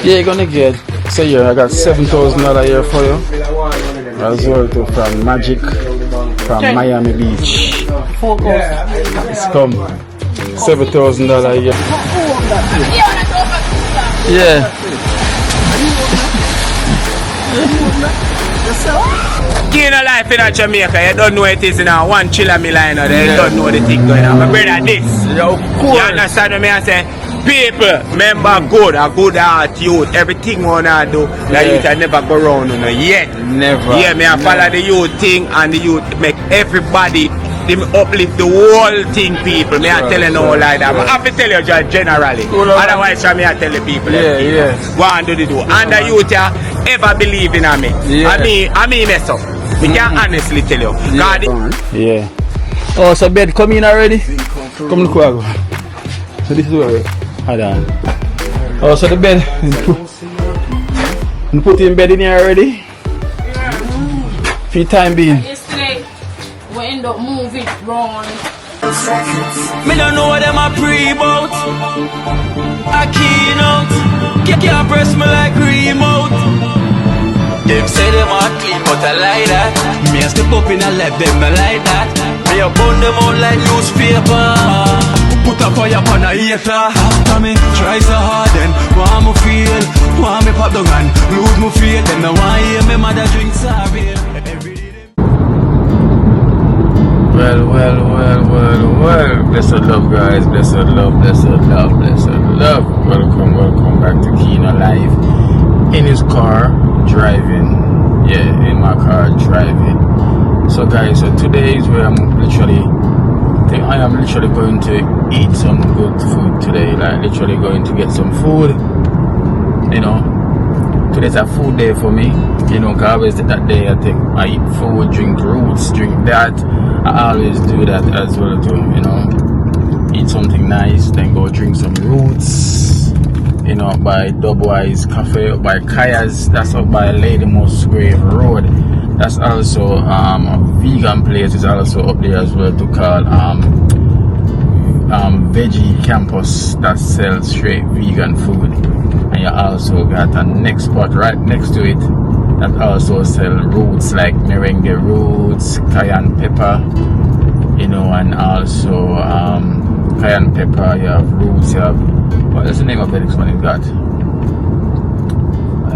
Yeah, you're gonna get. Say here, I got $7,000 here for you. As well too from Magic from Miami Beach. It's come $7,000 here. Yeah. Kino life in Jamaica, you don't know it is in a one chiller me line or you don't know the thing going on. My brother, this. You understand what I say? People, remember good, a good heart, youth, everything wanna do, that youth I never go wrong, you know, yet. Never. Yeah, me I follow the youth thing and the youth make everybody, they uplift the whole thing, people. Me I tell you no like that. I have to tell you just generally. Otherwise, me I tell the people. Go and do the do. And the youth ever believe in me. I mean mess up. We can honestly tell you. Yeah. Oh, so bed come in already? Come look. So this is where hold on. Oh, so the bed. You put in bed in here already? For the time being. Yesterday, we end up moving round. Me don't know what them a pre-bout. I keynote. Can't press me like remote. Them say them a clean, but I like that. Me a step up in a left, them not like that. Me a burn them out like newspaper. Put a fire upon a hater. After me try so hard, then want me feel, want me pop down and lose me faith. Them no want hear me mother drink sorry. Well. Blessed love, guys. Blessed love. Welcome back to Kino Live. In his car, driving. Yeah, in my car, driving. So, guys, so today is where I am literally going to eat some good food today. Like, literally going to get some food. You know, today's a food day for me. You know, cause I always that day I eat food, drink roots, drink that. I always do that as well too, you know. Eat something nice, then go drink some roots, you know, by Double Eyes Cafe, by Kaya's, that's up by Lady Musgrave Road. That's also a vegan place, is also up there as well to call Veggie Campus that sells straight vegan food. And you also got a next spot right next to it that also sell roots like merengue roots, cayenne pepper, you know, and also cayenne pepper, you have roots, you have, what is the name of the next one you got?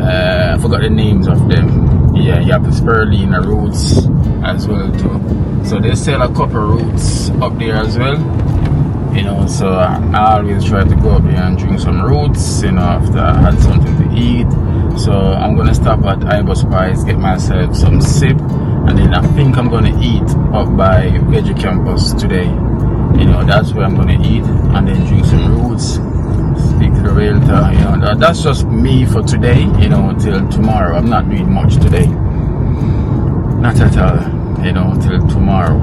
I forgot the names of them. Yeah, you have the spirulina roots as well too. So they sell a couple roots up there as well. You know, so I always try to go up there and drink some roots, you know, after I had something to eat. So I'm gonna stop at Ibos Pies, get myself some sip, and then I think I'm gonna eat up by Veggie Campus today. You know, that's where I'm gonna eat, and then drink some roots, speak to the realtor. You know, that's just me for today, you know, till tomorrow. I'm not doing much today, not at all, you know, till tomorrow.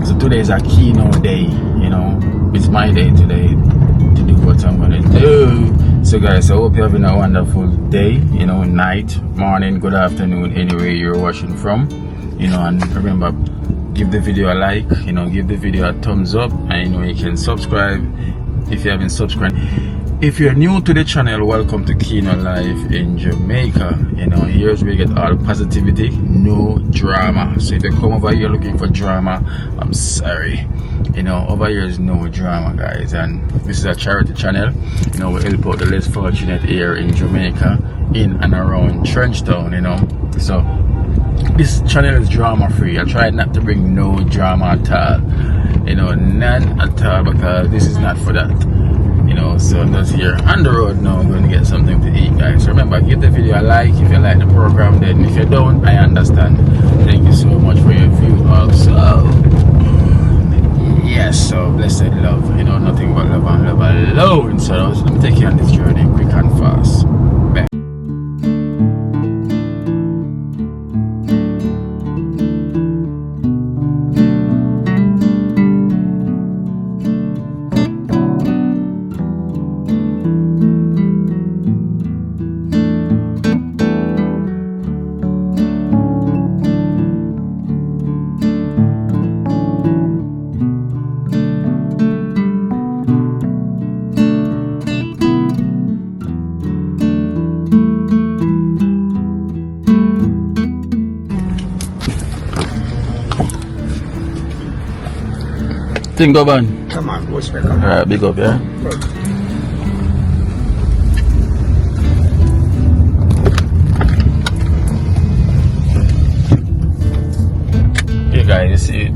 So today is a keynote day, you know, it's my day today to do what I'm gonna do. So guys, I hope you're having a wonderful day, you know, night, morning, good afternoon, anywhere you're watching from, you know, and remember, give the video a like, you know, give the video a thumbs up, and you know, you can subscribe if you haven't subscribed. If you're new to the channel, welcome to Kino Life in Jamaica. You know, here's where you get all positivity, no drama. So if you come over here looking for drama, I'm sorry. You know, over here is no drama, guys. And this is a charity channel. You know, we help out the less fortunate here in Jamaica, in and around Trenchtown, you know. So this channel is drama free. I try not to bring no drama at all. You know, none at all, because this is not for that. You know, so I'm just here on the road now. I'm going to get something to eat, guys. So remember, give the video a like if you like the program. Then if you don't, I understand. Thank you so much for your view also. Yes, so blessed love, you know, nothing but love and love alone. So let me take you on this journey quick and fast. Bye. Think go on. Come on, go spec up. Alright, big up, yeah. Hey guys, you see,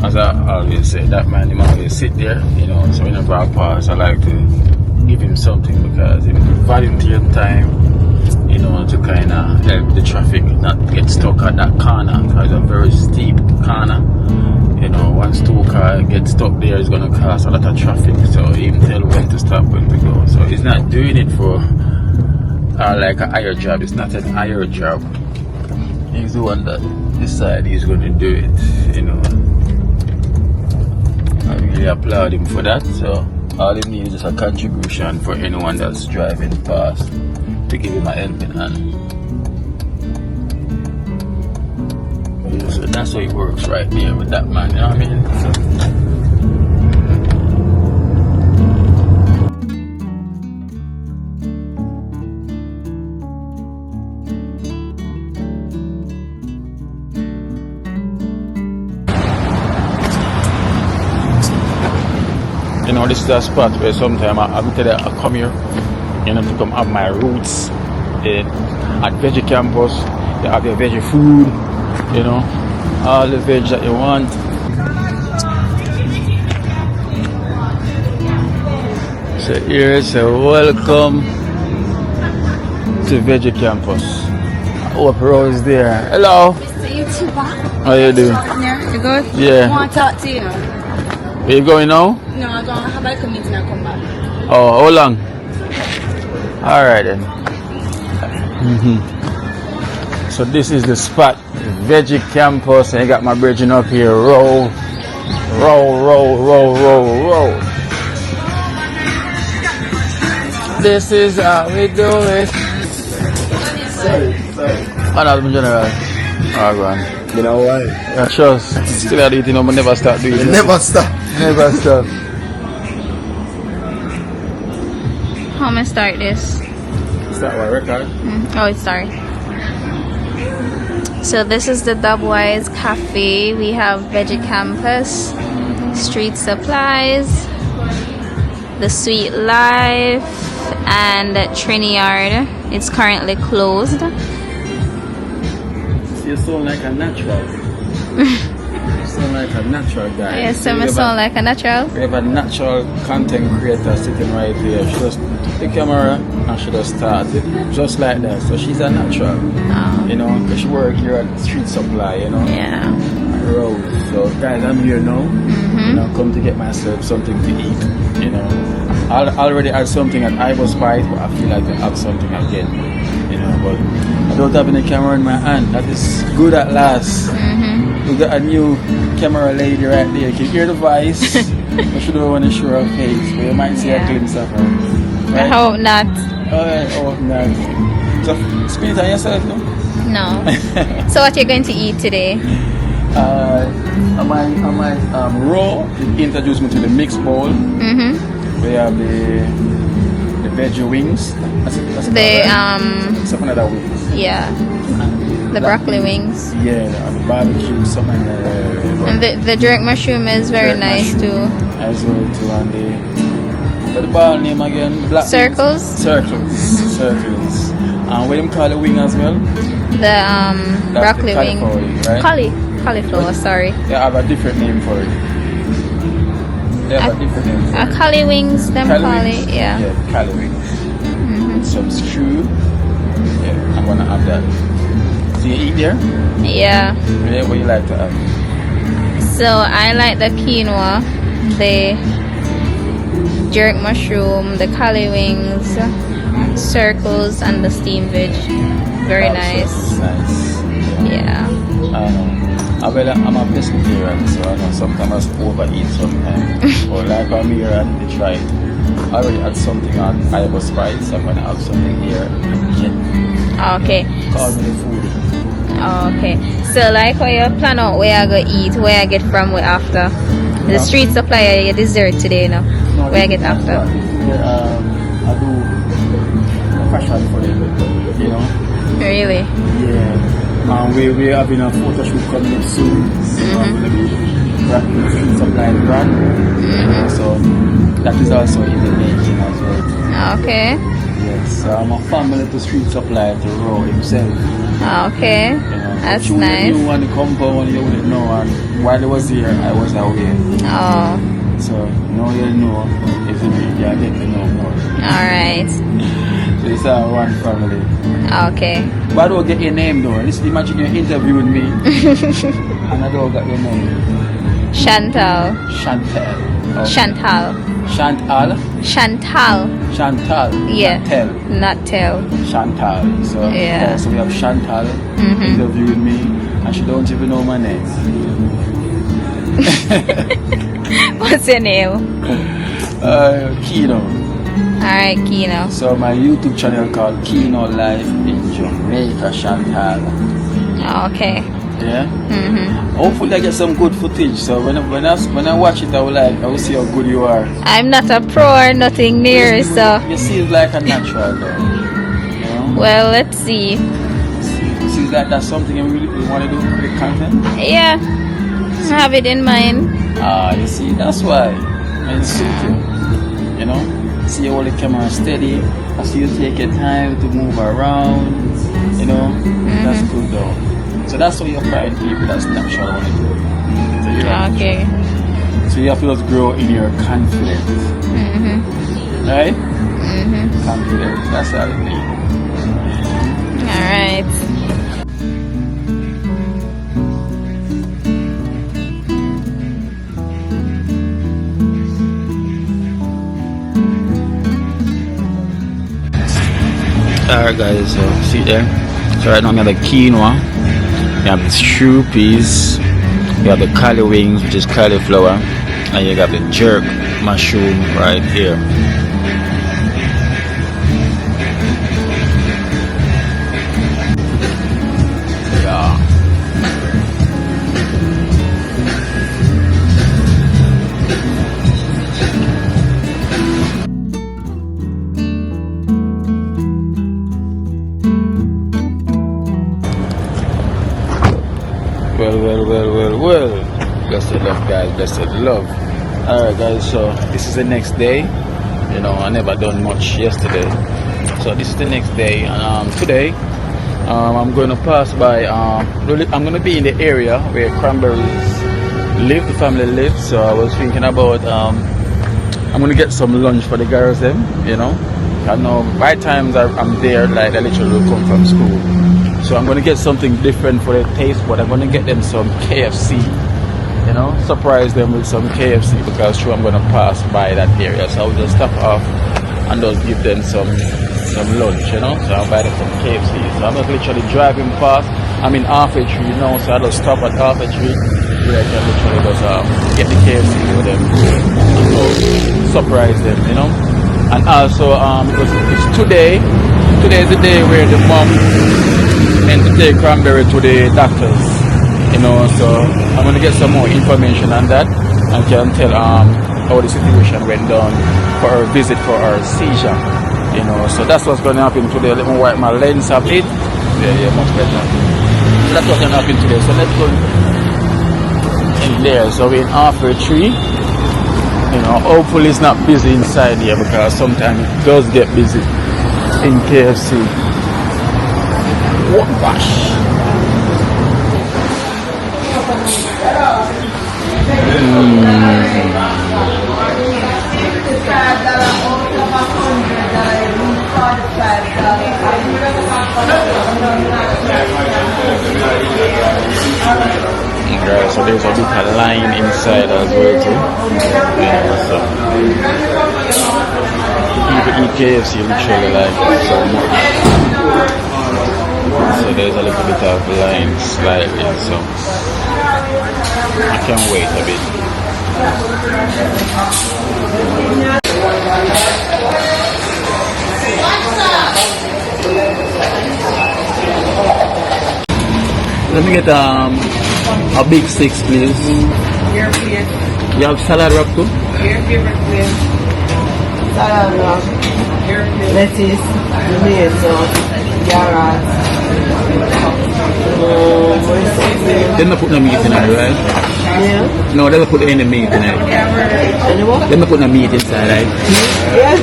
as I always say, that man, he always sit there, you know, so whenever I pass, I like to give him something because he volunteer time, you know, to kind of help the traffic not get stuck at that corner, because it's a very steep corner. You know, once 2 cars get stuck there, it's going to cause a lot of traffic. So he tell when to stop, when to go. So he's not doing it for like a higher job. It's not an higher job. He's the one that decide he's going to do it. You know, I really applaud him for that. So all he needs is a contribution for anyone that's driving past to give him a helping hand. So that's how it works right there with that man, you know what I mean? You know, this is a spot where sometimes I tell you, I come here, you know, to come have my roots at Veggie Campus. They have your veggie food, you know, all the veg that you want. So here, so welcome to Veggie Campus. I hope Rose is there. Hello. Mr. YouTuber. How you doing? Yeah, you good? Yeah. I want to talk to you. Where you going now? No, I'm going to have a meeting and come back. Oh, how long? Alright then. So this is the spot, Veggie Campus, and I got my bridging up here. Roll. This is how we do it. Sorry. I'm general. Oh, go on. You know why? Yeah, trust. Still at it, you know, but never stop doing it. Never stop. Never stop. How am I start this? Start what record? Oh, it's sorry. So this is the Dubwise Cafe. We have Veggie Campus, Street Supplies, The Sweet Life, and Triniyard. It's currently closed. You sound like a natural. You sound like a natural guy. Yes, so I sound like a natural. We have a natural content creator sitting right here. She just took the camera and she just started just like that. So she's a natural. Oh. You know, because she work here at Street Supply, you know. Yeah. Road. So guys, I'm here now. You know, come to get myself something to eat. You know, I already had something at I Was Spice, but I feel like to have something again. You know, but I don't have any camera in my hand. That is good at last. We got a new camera lady right there. You can hear the voice, but she don't want to show her face. But you might see a glimpse of her. Right? I hope not. I hope not. So spin it on yourself, no? No. So what you're going to eat today? On my raw, he introduced me to the mixed bowl. We have the veggie wings. That's some other wings. Yeah, the broccoli wings. Yeah, and the barbecue, something. And the jerk mushroom is very nice too. As well too, and the ball name again? Black Circles. Circles. And what do you call the wing as well? The broccoli wing. Right? Cauliflower. Sorry. They have a different name for it. They have a different name for it. Cali wings, them cali, yeah. Yeah, cali wings. Some stew. Yeah, I'm gonna have that. So you eat there? Yeah. Yeah, what you like to have? So I like the quinoa, the jerk mushroom, the cali wings, circles, and the steamed veg. Very nice. Nice. Yeah. I know. I'm a pescatarian, so I know sometimes I overeat sometimes. But like I'm here, I need to try it. I already had something on I Was Spice, so I'm gonna have something here again. Okay. Call me the food. Okay. So like how you plan out where I go eat, where I get from, where after? The Street Supply, your dessert today, no? Where I get after? I do fashion for it, you know? Really? Yeah. We're having a photo shoot coming up soon. So I'm going to be Street Supply brand. So that is also in the making as well. Okay. Yes, I'm a family to Street Supply to Raw himself. Okay. You know, That's you nice. You want to compound, you wouldn't know. And while I was here, I was away. Oh. So now you know. If you get to know more. Alright. So it's one family. Okay. But I don't get your name though. Listen, imagine you're interviewing me and I don't get your name. Chantal. Chantal. Okay. Chantal. Chantal. Chantal. Chantal. Yeah. Not tell. Not tell. Chantal. So, Yeah. So we have Chantal interviewing me and she don't even know my name. What's your name? Kino. Alright, Kino. So my YouTube channel called Kino Life in Jamaica, Chantal. Okay. Yeah. Hopefully I get some good footage. So when I watch it, I will see how good you are. I'm not a pro or nothing near, so. You seem like a natural though. You know? Well, let's see. Seems like that's something you really want to do with the content. Yeah. I have it in mind. You see, that's why. It's suit you know. See all the camera steady. I see you take your time to move around. You know, that's good though. So that's how you find people that's natural want to do. So Okay. So you have to just grow in your confidence. Right? Confidence. That's all it needs. Alright. Alright guys, so see there. So right now we have the quinoa, we have the stew peas, we have the cauli wings, which is cauliflower, and you got the jerk mushroom right here. Yeah. Well. Blessed love, guys. Blessed love. Alright, guys. So this is the next day. You know, I never done much yesterday. So this is the next day. And today, I'm going to pass by. I'm going to be in the area where Cranberries live. The family lives. So I was thinking about. I'm going to get some lunch for the girls. Them. You know. I know by times I'm there, like they literally will come from school. So I'm going to get something different for their taste, but I'm going to get them some KFC, you know, surprise them with some KFC because sure I'm going to pass by that area. So I'll just stop off and just give them some lunch, you know. So I'll buy them some KFC. So I'm not literally driving past. I'm in Halfway Tree, you know, so I just stop at Halfway Tree where I can literally just get the KFC for them and surprise them, you know. And also, it's today is the day where the mom meant to take Cranberry to the doctors, you know, so I'm going to get some more information on that and can tell how the situation went down for her visit for her seizure, you know, so that's what's going to happen today. Let me wipe my lens a bit. Yeah, much better. So that's what's going to happen today. So let's go in there. So we're in Halfway Tree. You know, hopefully it's not busy inside here because sometimes it does get busy in KFC. What gosh. Okay, so there's a bit of line inside as well too. Yeah, so people eat KFC literally like so much. So there's a little bit of line slightly, so I can wait a bit. Let me get a big 6 please. Your plate. You have salad wrap too? Your favorite plate. Salad wrap. Your plate. Lettuce. Tomato. Carrots. Then I put the meat in it, right? Yeah. No, they don't put any meat in it. And what? They don't put no meat inside, right? Yeah.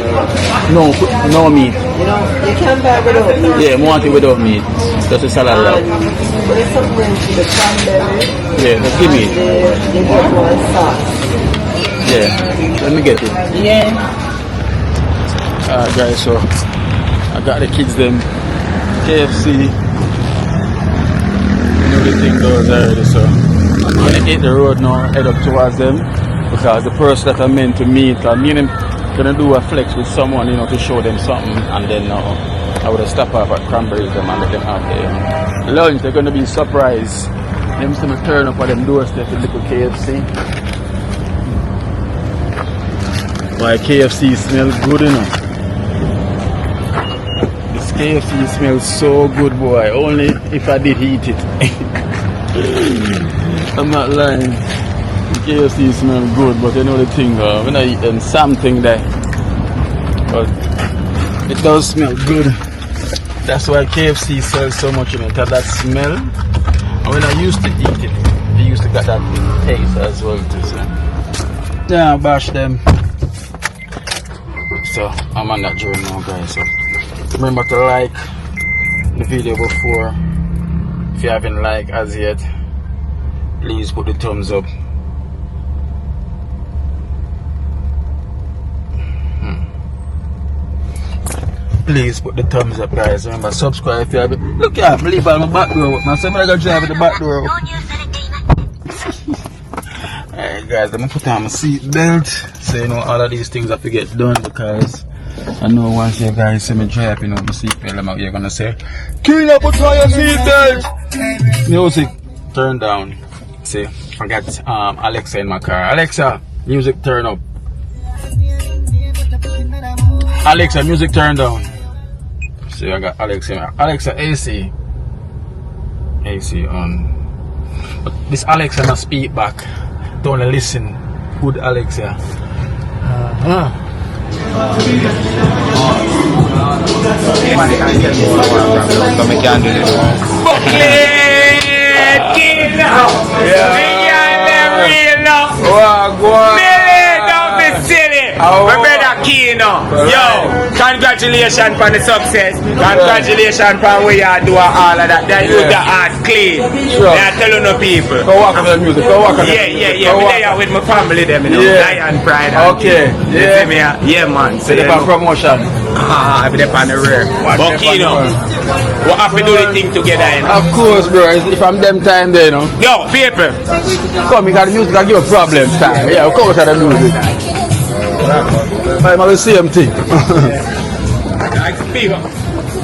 No, no meat. You know, you can't buy without meat. Yeah, I want it without meat. Just a salad wrap. There's some wings with the cranberry. Yeah, just give me it. The good one sauce. Yeah, let me get it. Yeah. Alright guys, so I got the kids them KFC. You know the thing goes already, so I'm gonna hit the road now, head up towards them because the person that I'm meant to meet, I'm gonna do a flex with someone, you know, to show them something, and then I would have stopped off at Cranberry them and let them have their lunch. They're gonna be surprised. Them see me turn up at them doorstep with little KFC. Why KFC smells good, you know. This KFC smells so good, boy. Only if I did eat it. I'm not lying. The KFC smells good, but you know the thing, when I eat them something there, but it does smell good. That's why KFC sells so much, you know, that smell. And when I used to eat it, I used to get that taste as well too. So yeah, bash them. So I'm on that journey now, guys. So remember to like the video before. If you haven't liked as yet, please put the thumbs up. Please put the thumbs up, guys. Remember, subscribe if you haven't. Look here, I leave all my back door. My son, I'm gonna drive at the back door. Alright, guys, I'm gonna put on my seat belt. So, you know, all of these things have to get done because I know once you guys see me drive, you know, my seat belt, I'm out here gonna say, Kina, put on your seat belt. Music, turn down. See, I got Alexa in my car. Alexa, music turn up. Alexa, music turn down. See, I got Alexa. Alexa, AC. AC on. But this Alexa not speak back. Don't listen. Good Alexa. My brother Kino, yo, congratulations for the success. Congratulations for where you do all of that. That you the art clean. They are telling the people. Go walk on the music. Go walk on the music. Yeah. I'm there with my family, them, you know. Lion Pride. Okay. Yeah, man. So they have promotion. I'll be there on the rear. But Kino, we have to do the thing together, you know. Of course, bro. If I'm them time there, you know. Yo, people. Come, you got the music, I give a problem time. Yeah, of course I the music. I'm the same thing.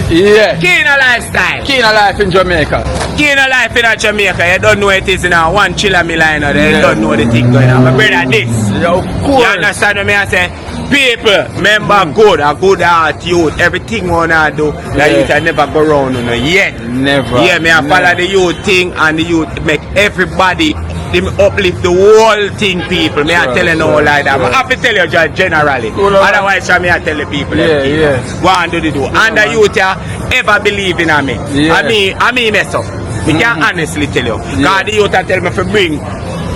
Yeah. Kino lifestyle. Kino life in Jamaica. Kino life in Jamaica. You don't know it is in a one chiller me line or you don't know the thing going on. My brother, this. Yeah, of course. You understand what I say? People, remember good, a good heart, youth, everything we wanna do, that youth I never go around, you know, yet. Never. Yeah, me I follow the youth thing and the youth make everybody, them uplift the whole thing, people. Me I tell you no like that. I have to tell you just generally. Otherwise, me I tell the people. Yeah. Go and do the do. And the youth ever believe in me. Yeah. I mean mess up. Me can honestly tell you. Because the youth tell me to bring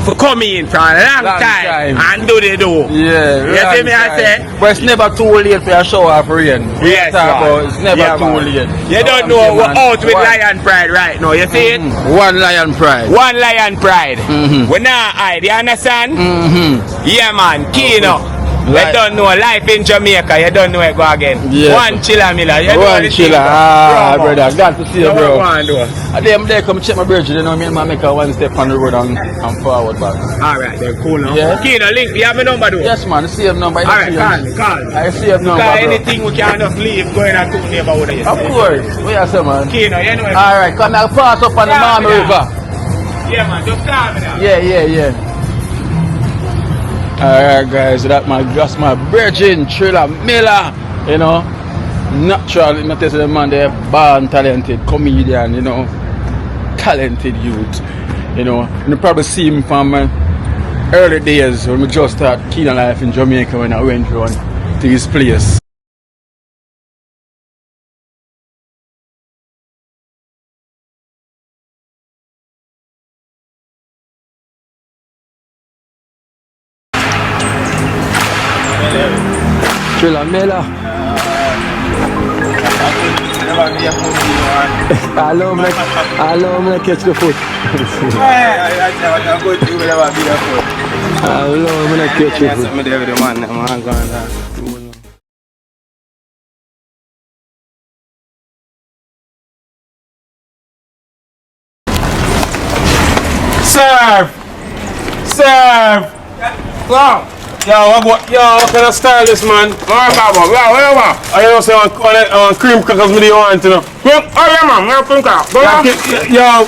for come in for a long time and do the do. Yeah, you see me I say? But it's never too late for a show of rain. Yes, it's never too late. You don't know we're out with Lion Pride right now, you see it? One Lion Pride. One Lion Pride. We're not hide, you understand? Yeah man, Kino. You don't know life in Jamaica, you don't know it go again. Yeah. One chiller miller, you One know chiller, brother, glad to see you, bro. What They come check my bridge, you know, me and my make a one step on the road and forward back. Alright, then cool now. Yeah. Kino, link, you have my number though? Yes man, the same number. Alright, call. I see your number, because bro. anything we can just leave going on to neighborhood. Of course, what you say man? Kino, you know it. Alright, come now pass up on the Mama River. Yeah man, just tell me that. Yeah. Alright guys, that's my virgin Triller Miller, you know. Natural, I'm tell the man they're born talented comedian, you know. Talented youth. You know. You probably see him from early days when we just started Keen Life in Jamaica when I went around to his place. Feel a mela. Hello, man. Catch the foot. Hello, man. Catch the foot. Serve! Wow! Yo, what kind of style this, man? I don't say on cream crackers me want to know. Oh yeah man, I'm cream cracker. Yo,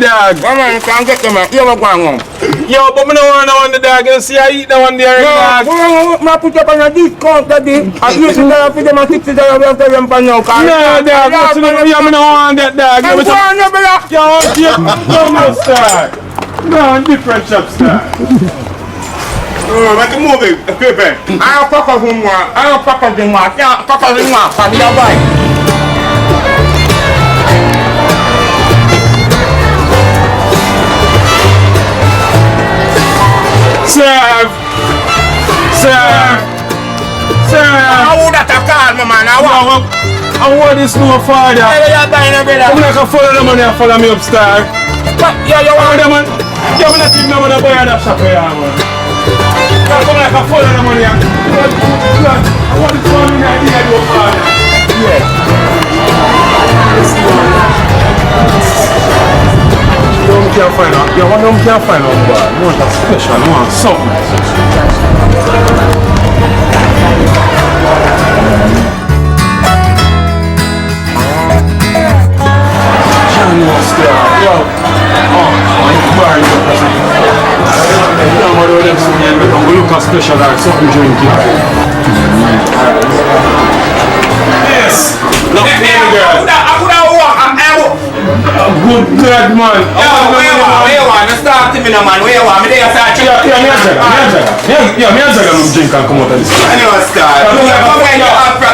dog. Man, can't get them. You look one. Yo, but me don't want the dog. You see, I eat that one there, dog. I put up on a discount today. I use it for them and $60 after them for now. No, dog. Me don't want that, dog. Yo, no star. No, different shop star. Make a movie, Pepe. I don't fuck with him. I don't fuck with him. I can't fuck with him. I'm your boy. Serve. I would have to call me, man. I want this new father. you're buying a brother. I'm not gonna follow them and follow me upstairs. Yeah, you want them, man. Yeah, I'm not even gonna buy that shop here, man. I'm like a follow them on here. I want this one in the idea of your father. Yeah. You can't find out. Yeah, what you can't find out, boy. You want a special, you want something. Yo, look how special that something drinking. Yes! Look, baby girl. Good God, man. where you want? Start to me now, man. Where you want? Me there start to Yeah, me a jaga no drink and come out of this. I know start.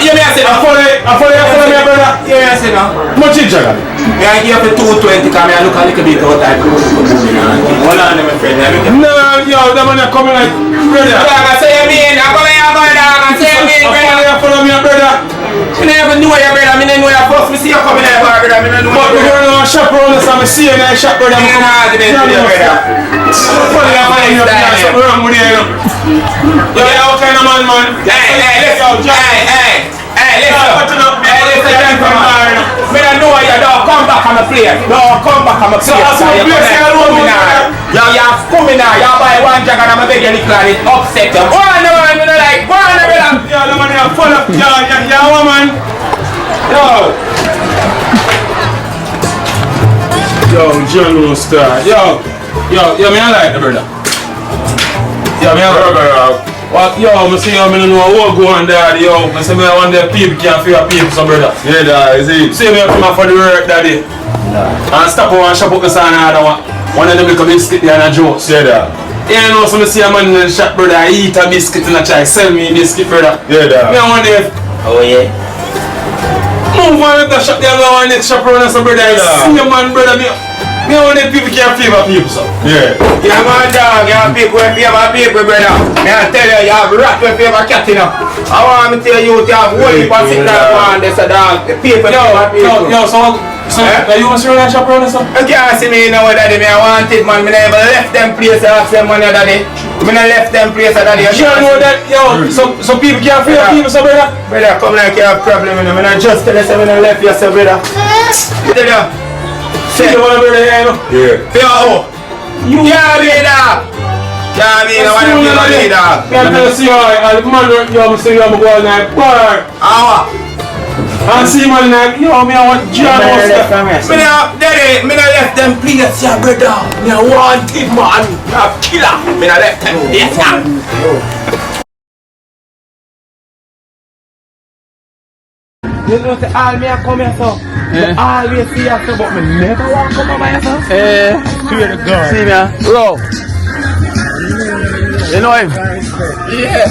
You me a say no. I follow me, brother. Yeah, I say no. Much it jaga? Me I give you 220 because I look a little bit out like hold on, my friend. No, yo, that man are coming like brother. I say you mean. I'm coming here, brother. I say you mean, brother. Follow me, brother. I never knew you, brother. I didn't know you first. Me see you coming here, brother. I didn't know But we're going to shop around us and we see you in a shop, brother. you, brother. Something wrong with you, yo, what kind of man? Hey, listen, gentlemen. Me don't know you. Don't come back on the place. Don't come back on the place. You're coming now. You buy one jacket and I'm a beg you little and it upset you. Go on, man. Me don't like. Go on, brother. Yo, the man here full of. Yo, woman. Yo, John Star. Yo, me I like the brother. Yo, me I like the brother. What, yo, I see you, I don't know what go on there, yo. I say I want the people can't feel people, so brother. Yeah, that is it. See me come out for the work daddy. And stop and shop up the sign another one. One of them make a biscuit there and a juice. Yeah, that. Yeah, you know, so I see a man in the shop, brother, I eat a biscuit and I try sell me a biscuit, brother. Yeah, that. Me I want the Oh, yeah. move on with the shop there, I want the shop around us, brother. See a man, brother, me I want the people can't favor people, so. Yeah. Yeah, man, dog. You have people who favor people, brother. Me I tell you, you have rat who favor cat, you know. I want to tell you, you have whole heap of sick like one, this a dog. The people favor people. Yo, so you want to see that shop around us, so? You can't see me, you know, daddy. Me I want it, man. Me never left them place to ask them money, daddy. Me never left them place, daddy. You know that, yo, so people can't favor people, so brother? Brother, come like you have problem, you know. Me not just tell you, say me not left you, so brother. Tell you. See you want to brother, you know? Yeah. Feel you can't be that. Yeah, I mean, I want to be that. I'm going to see you, I'm going to see you, I'm going to bar. And see man like, yo, me I want John Daddy, me not left them place, yeah, brother. Me I want it, man. Me a killer. Me not left them place, yeah. You know, say all me a come here, so. I always see you, so, but me never want to come over here, so. Swear to God. See me, bro. You know him? Yeah.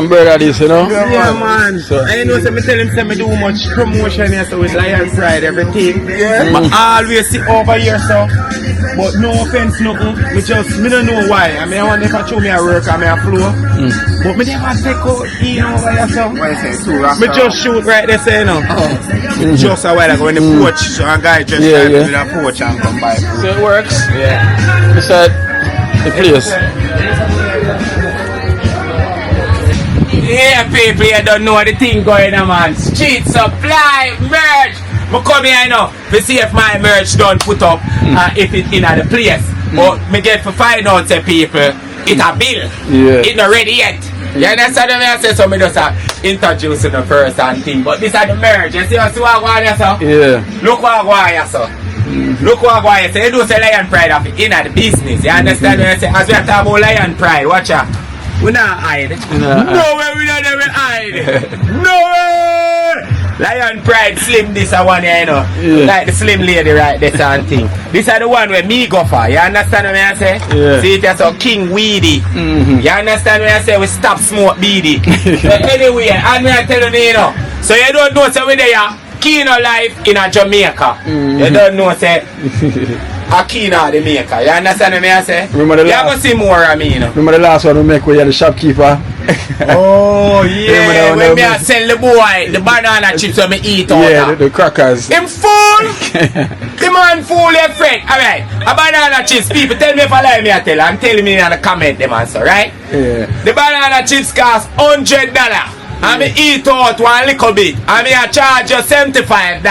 Brother, this, you know? Yeah, man. So, I know, so me tell him, say me do much promotion here, so with Lion Pride, everything. Yeah. But I always sit over here, so. But no offense, nothing. Me don't know why. I mean, I want if I show me a work, I mean, a flow. But me never take out in over here, so. Why you say too rough? Me just shoot right there, say, you know. Just a while ago, when the porch, so a guy just tried with a porch and come by. So it works? Yeah. Beside the place. Yeah, people, you don't know the thing going on, man. Street supply, merch. I come here, you know, to see if my merch don't put up, if it in the place. But me get to find out, say, people, it a bill. Yeah. It not ready yet. You understand what I say? So me just introduce the first and thing. But this is the merch. You see what I want here, sir? Yeah. Look what I want here, sir. Look what I want here, sir. You do say Lion Pride of it in the business. You understand what I say? As we are talking about Lion Pride, watch out. We not hide. No way we not ever hide. No way! Lion Pride Slim this a one here, you know. Yeah. Like the slim lady right this and thing. This is the one where me go for. You understand what I say? Yeah. See it as a King Weedy. You understand what I say? We stop smoke beady. So anyway, and me I tell you, you know. So you don't know say we there Kino life in a Jamaica. You don't know say Akina the maker. You understand what I say? Remember the last, you see more of me, you know. Remember the last one we make where you had the shopkeeper? Oh yeah, when me I sell the boy the banana chips when me eat all that. The crackers. Him fool! The man fool your friend. Alright, a banana chips, people tell me if I lie me I tell and tell me in the comment them answer, right? Yeah. The banana chips cost $100. And me eat out one little bit. And me I charge you $75.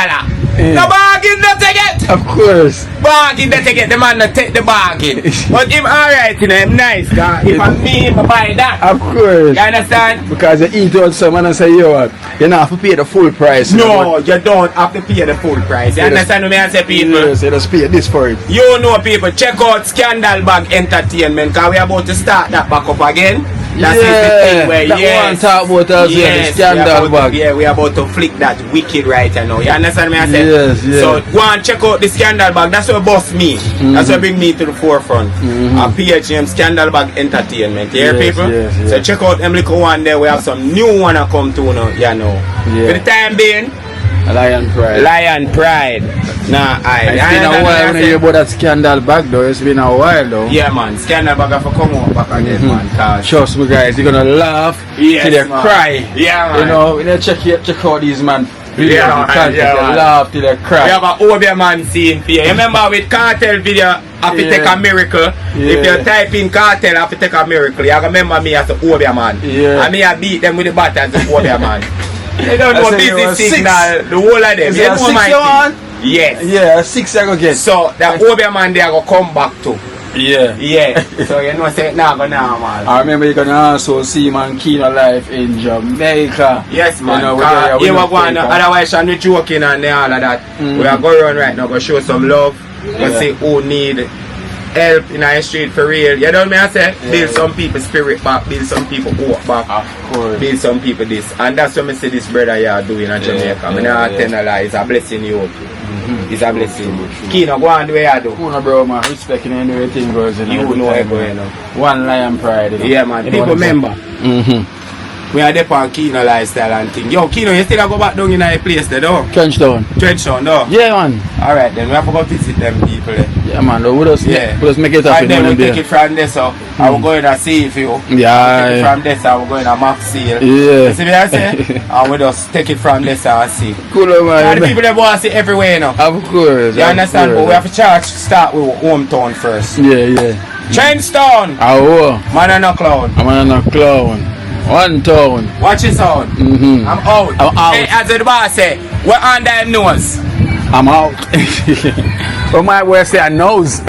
No bargain that they get. Of course. Bargain that they get. The man that take the bargain. But him alright, you know, him nice. If I'm me, I buy that. Of course. You understand? Because you eat out someone and say, yo, you don't have to pay the full price. No, you don't have to pay the full price. You understand what I say, people? Yes, you just pay this for it. You know, people, check out Scandal Bag Entertainment because we are about to start that back up again. That's the thing where, that one talk about us the Scandal Bag. Yeah, we are about to flick that wicked right now. You understand me I say? Yes, yes. So go and check out the Scandal Bag. That's what boss me. That's what bring me to the forefront. A PHM Scandal Bag Entertainment. You hear people? Yes. So check out them little one there. We have some new one to come to now. You know. Yeah. For the time being, Lion Pride. Lion Pride. Nah, it's been a while when you hear about that Scandal Bag though. It's been a while though. Yeah man, Scandal Bag have to come out back again man. Trust me guys, you're gonna laugh till you cry. Yeah man. You know, when you check out these man. Yeah man, you laugh till you cry. We have a Obia man scene for you. Remember with Cartel video, have to take a miracle. If you type in Cartel, have to take a miracle. You remember me as a Obia man. Yeah. And me I beat them with the bat as a Obia man. They don't know business signal, the whole of them. You know my thing. Yes. Yeah, 6 I go get. So that Obia man they go come back to. Yeah. Yeah. So you know say now go now man. I remember you can also see man Kino life in Jamaica. Yes man. You know, we were going otherwise I'm not joking and all of that. We are going around right now, go show some love. Go see who need help in our street for real. You know what I say? Build some people spirit back, build some people hope back. Of course. Build some people this. And that's what I see this brother here doing in Jamaica. I'm not telling a lie, it's a blessing you. It's a blessing. Kino, go on the way I do. Kino bro man, respecting everything goes in. You know it going on. One Lion Pride. You know? Yeah man, people remember. We are there on Kino lifestyle and thing. Yo, Kino, you still go back down in a place there though? Trenchtown, though? Yeah man. Alright then, we have to go visit them people there. Yeah man, we just make it happen. And then we take it from there so I will go in and see if you. Yeah. Take it from there so I will go in and Max seal. Yeah. You see what I say? And we just take it from there so I see. Cool man. And the people that want to see everywhere you know. Of course. You understand? But we have to start with our hometown first. Yeah. Trenchtown! Oh. Man and a clown. Man and a clown. One town. Watch it out. I'm out. Hey, as the boss say, we're on them nose. I'm out. But my way say a nose.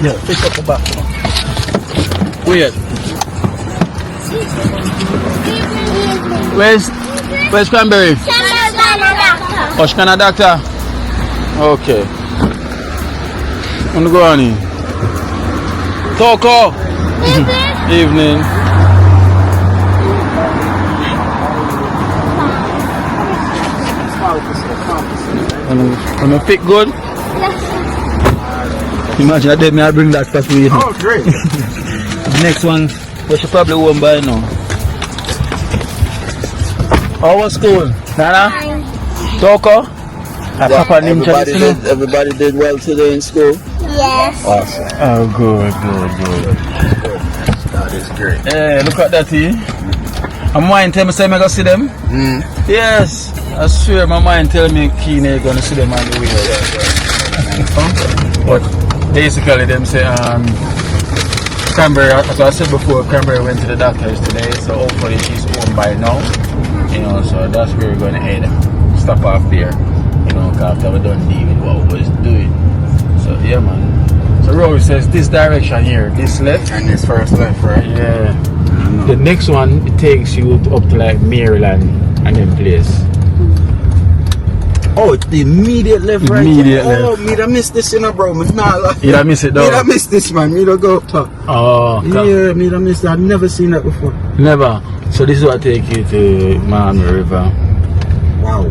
Yeah, pick up the back. Wait. Where's Cranberry? Oh, she's a doctor. Okay. I'm go on in. Toko. Evening. Wanna fit good? Yes. Imagine I did me, I bring that for you. Oh, great. Next one, we should probably won't buy now. How was school? Nana? Toko? Everybody did well today in school. Yes. Awesome. Oh, good. That is great. Yeah, look at that here. My mind tell me say I go see them. Yes. I swear my mind tell me Keen ain't gonna see them on the way. But basically them say Cranberry, as I said before, Cranberry went to the doctors today, so hopefully she's home by now. You know, so that's where we're gonna head. Stop off there. You know, after we done deal with what we was doing. So yeah, man. So Rory says this direction here, this left And this first left, right? yeah. The next one it takes you up to like Maryland and then place. Oh, it's the immediate left, right? Immediate Oh, left. me da miss this, you know, bro. Me nah like. You don't miss it though? Me da miss this, man. Me da go up top. Oh, Yeah, me da miss that. I've never seen that before. never. So this is what take you to Miami River. Wow.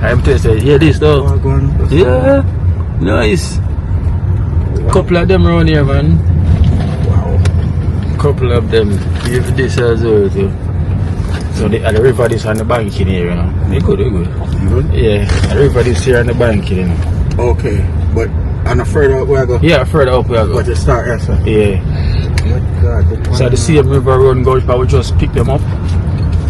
I'm telling you, yeah, this though. Oh, go on. Yeah, nice. Couple of them around here, man. Wow. Couple of them. If this as well too. So the river is on the banking area, you know. They good. Good? Yeah, the river is here on the banking, you know. Okay, but on the further up where I go. Yeah, further up we go. But you start here, sir. Yeah. Oh my God. So the same river run goes, but we just pick them up.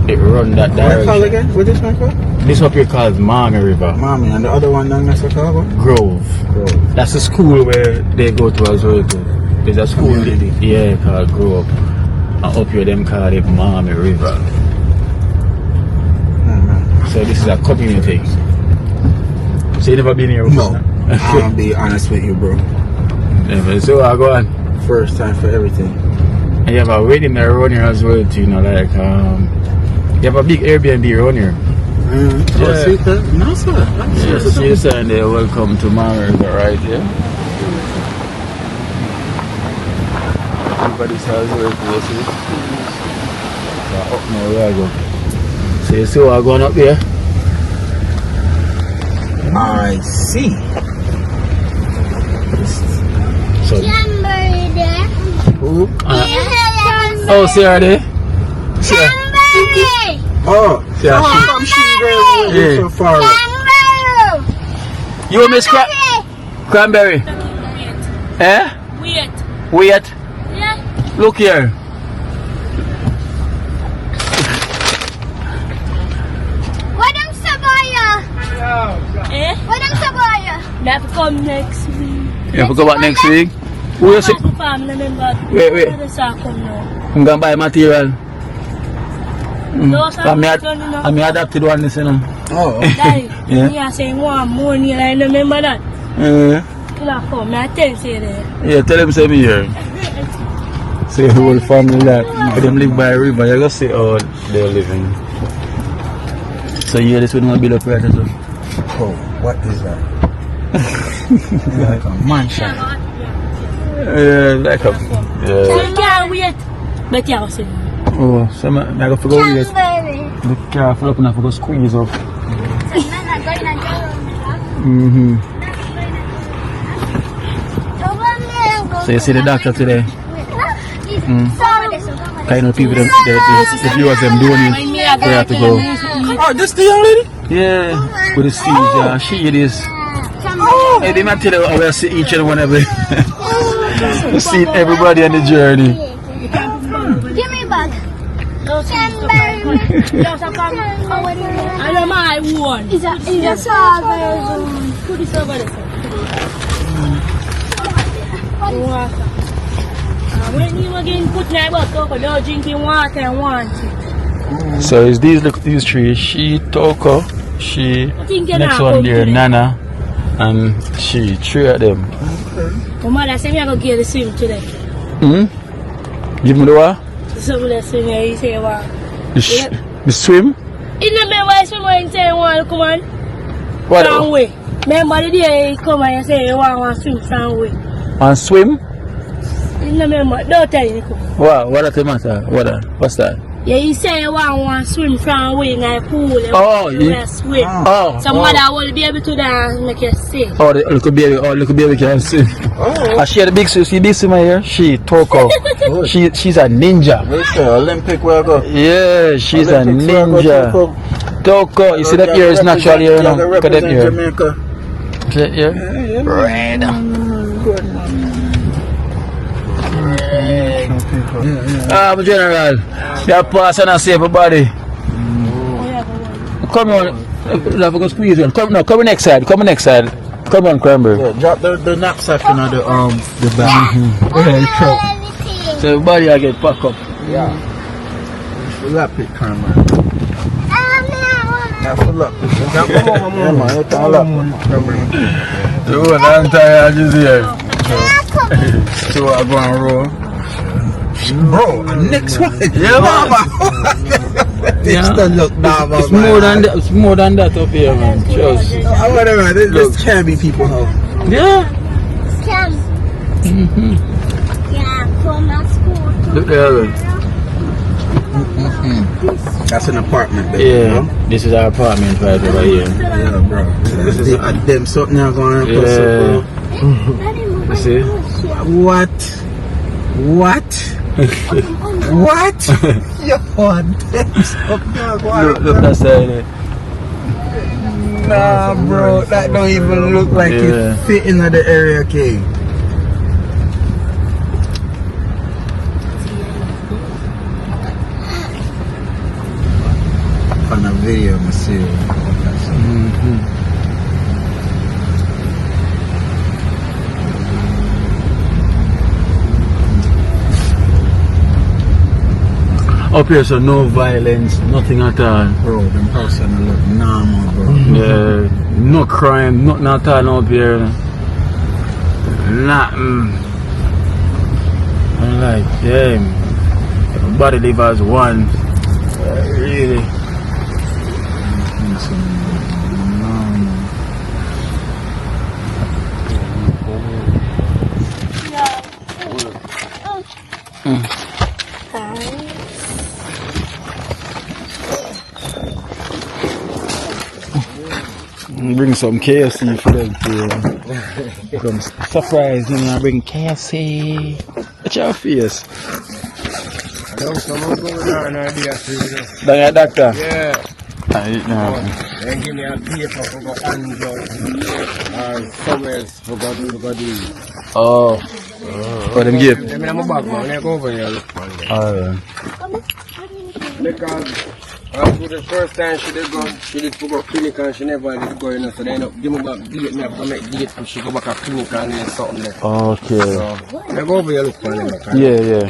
They run that What call direction. again? What this one called? This up here called Miami River. Mommy, and the other one down there, Chicago? Grove. That's the school where they go to as well too. There's a school yeah called Grove. And up here them call it Miami River. So this is a community. So you never been here before? No. I'll be honest with you, bro. Never. So I go on. First time for everything. And you have a wedding there around here as well too, you know, like you have a big Airbnb around here. Oh, see that? No, sir. Yeah, see the sign there, welcome to Miami River right here. Everybody's house where you see. So up now where I go. So you see what I'm going up there? I see. So Cranberry there. who? Oh, see her there? See her? Cranberry. Oh, See her? I'm sure Yeah. so far. Kangaroo. You miss Cranberry? Eh? Wait. Yeah. Look here. What am Sabaya? What am Sabaya? That will come next week. You have to go back next week? Who you see? Wait. I'm going to buy material. I'm adapted one this, you know. Oh, Yeah. Yeah, saying one money, I remember that. Come, I tell you that. Yeah, tell them say me here. Say the whole family that them live by a river, you gotta see how they're living. So yeah, this one will build up right as well. oh, what is that? Like a mansion. Yeah, like a You can't wait. But yeah, I'll say. oh, so I gotta forget this. Cranberry. Be careful up and I forgot squeeze up. So you see the doctor today? Kind of people the viewers them doing it. We have to go. Oh, this the young lady? Yeah, with the seizure. She it is. Hey, they might tell you how we see each and one of them. You see everybody on the journey. Give me back. I know my one. Is that strawberry? Put this over there. When you again put that water, don't drinking water and want it. So is these three? She, Toko, she, next one there, Nana, And she 3 of them. My mother said me I go give the swim today. Give me the what? Some of swim here, he say wow. The swim? You know me why swim when say want come on? What? From way. Remember the day he come and say you want to swim from way. And swim? You know remember, don't tell you come. What does it matter? What's that? Yeah, he say you want to swim from way in a pool. You swim. So mother will be able to dance make you safe. Oh, the little baby can swim. She had a big swimmer here. She Toko. She's a ninja. Olympic where I go? Yeah, she's a ninja. Toko, you see that here is natural here, you know. Look at that here. Jamaica. See that here? Red. My general, you have pass and save everybody. Come on, let's go squeeze in. Come next side. Come on, Cranberry. Yeah, drop the knapsack in the bag. So everybody I get packed up. Yeah. Full up it, Cranberry. Yeah, full up. Yeah, man, you can up. The whole entire just here. So I go and roll. Bro, next one. Yeah, mama. This don't look normal, It's more than that. It's more than that up here, man. Trust. Whatever. This can be people now. Yeah. Look there. That's an apartment, baby. Yeah. You know? This is our apartment right over here. Yeah, bro. This is them something now going on. Yeah. You see? What? What? You want them something now going on? Look that side. Nah, bro. That don't even look like it fit in the area, King. On a video, I see it. Up here, so no violence, nothing at all. Bro, them person look normal, bro. Yeah, no crime, nothing at all up here. Nothing. I'm like, damn, everybody live as one. Really. Bring some KFC for them too. Become surprised, you know, I bring KFC. What's your face? Down doctor? Yeah. I eat now. Then give me a paper for go Android or somewhere else for go do. Oh. For them give? Let me have my bag, man. Let go over here. Alright. Because after the first time she did go clinic and she never did go, you know, so they end up give me back date, me have to make date and she go back to clinic and then something there. Okay. So, let go over here look for them. Yeah.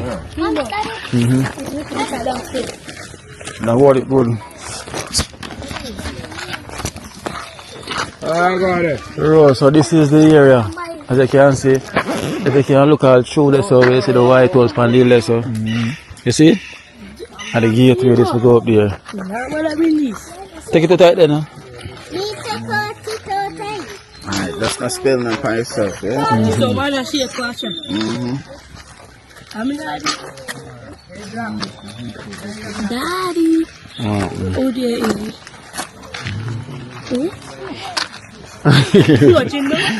Now what it good? I got it. So this is the area. As you can see, if you can look all through this over, you see the white house pan the left. You see? And the gateway this will go up there. Take it to tight then, huh? Alright, that's not spelling it by yourself, yeah? So why not see a question? I'm Daddy. Oh dear.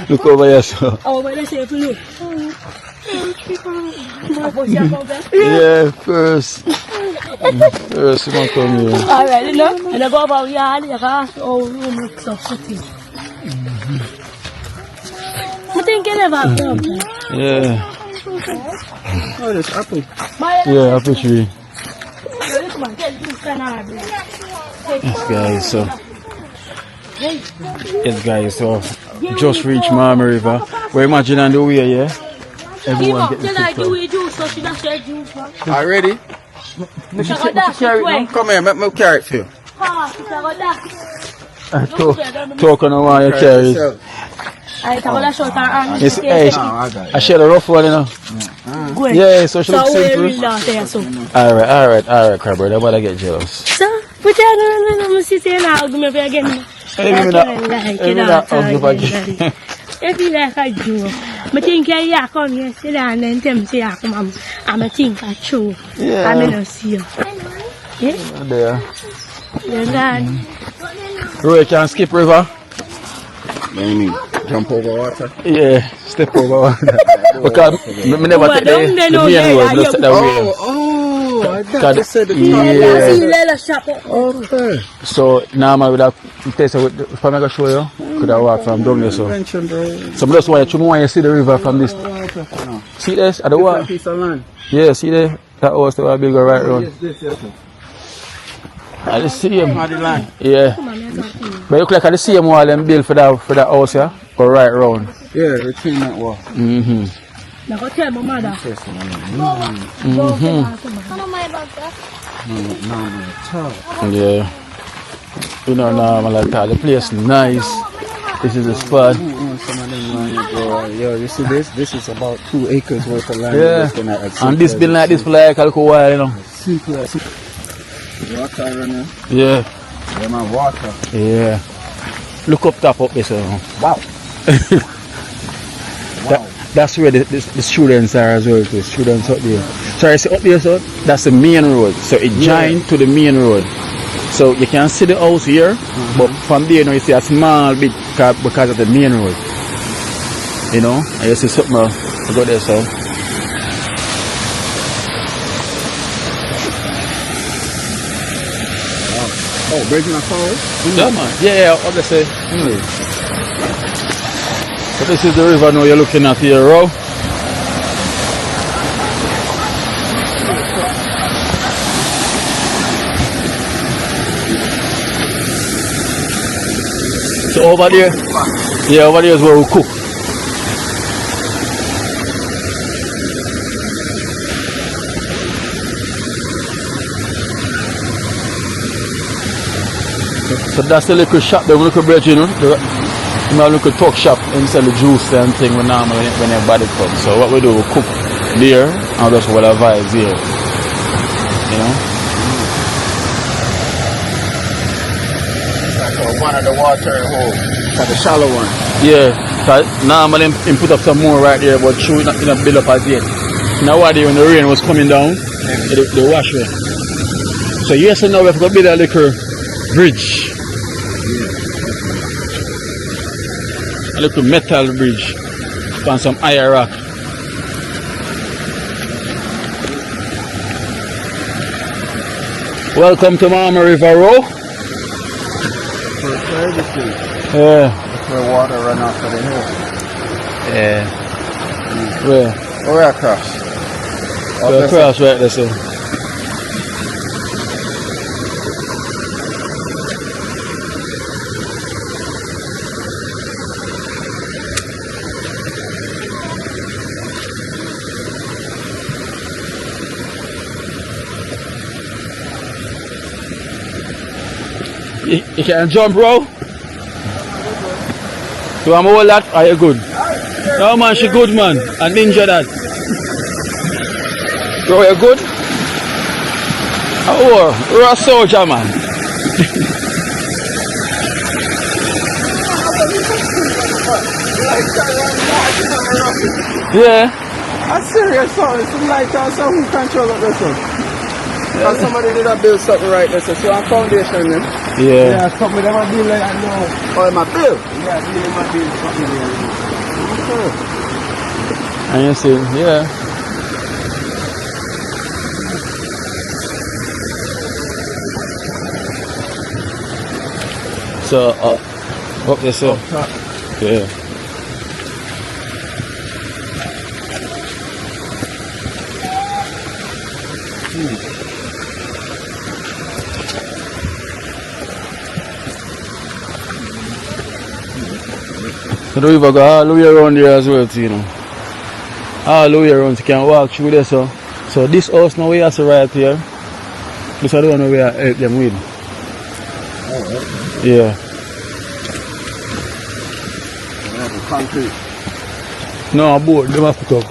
Look over here, so. Oh, but let's say if you look. Yeah, first. First, you want to come here. Alright, you know, and I go about yard, you can ask, oh, room looks so pretty. I think you never have them. Yeah. Oh, there's apple. Yeah, apple tree. Yes, guys, so just reached Mama River. We're imagining on the way, yeah? Everyone get the picture. Already? Come here, make me carry it for you. Talk on why you carry it. I thought I shot her arm. It's, hey, I share the rough one, you know. Yeah, so she looks simple. Alright, Cranberry. Nobody get jealous. So, but I don't know, see now, I'm going to be again. If you like, I do. But think I come here, sit down and tell me, I'm a think I true. Yeah. I'm going to see you. Yeah? There. Then Roy can skip river. Maybe jump over water. Yeah, step over water. Because me never take the main road, just take the way. Oh, I thought you said the yeah. So now with that place, if I'm going to show you, could I walk from down there? So just want you to see the river from this. See this? At the water? Piece of land. Yeah, see there? That house that will be go right round. I just see him. Yeah. But you look like I see him wall and build for that house, yeah? Go right round. Yeah, retain that wall. now go tell my mother. Yeah. You know, normal like that. The place nice. This is the spot. Yo, you see this? This is about 2 acres worth of land. Yeah. And this been like this for like a little while, you know. Water running. Yeah. Yeah, man, water. Yeah. Look up top up there, so. Wow. That's where the students are as well. The students up there. So I see up there, so that's the main road. So it joined to the main road. So you can see the house here, but from there, you know, you see a small bit because of the main road. You know, and you see something go there, so. Oh, breaking a forest? Yeah, man. Yeah, obviously. So this is the river now you're looking at here, Row. So over there, yeah, over there is where we cook. So that's the little shop, the little bridge, you know. The little talk shop and sell the juice and thing when normally when everybody comes. So what we do, we cook there and just what our vibes here. You know? Like one of the water hole. For the shallow one. Yeah. So normally they put up some more right there, but true not gonna build up as yet. Now what when the rain was coming down, they wash it. So yes and now we have to build a little bridge. A little metal bridge on some iron rock. Welcome to Mama River Row. Yeah. That's where water run off of the hill. Yeah. Where? Or across. We're across right there, so. You can jump, bro. You want more that? Are you good? No, man, she good, man. I ninja that. Bro, you good? Oh, you're a soldier, man. Yeah. That's serious, son. It's like some who control of this one. Because somebody did a build something right there, so on foundation then. Yeah. Yeah, something they might build like I know. Oh, my build? Yeah, they might build something there. And you see, yeah. So, up there, so. Yeah. So the river go all the way around there as well, you know. All the way around, you can walk through there, so. So this house now we have to right here. This is the one we help them with. Oh, okay. Yeah. concrete. No, board, them have put up.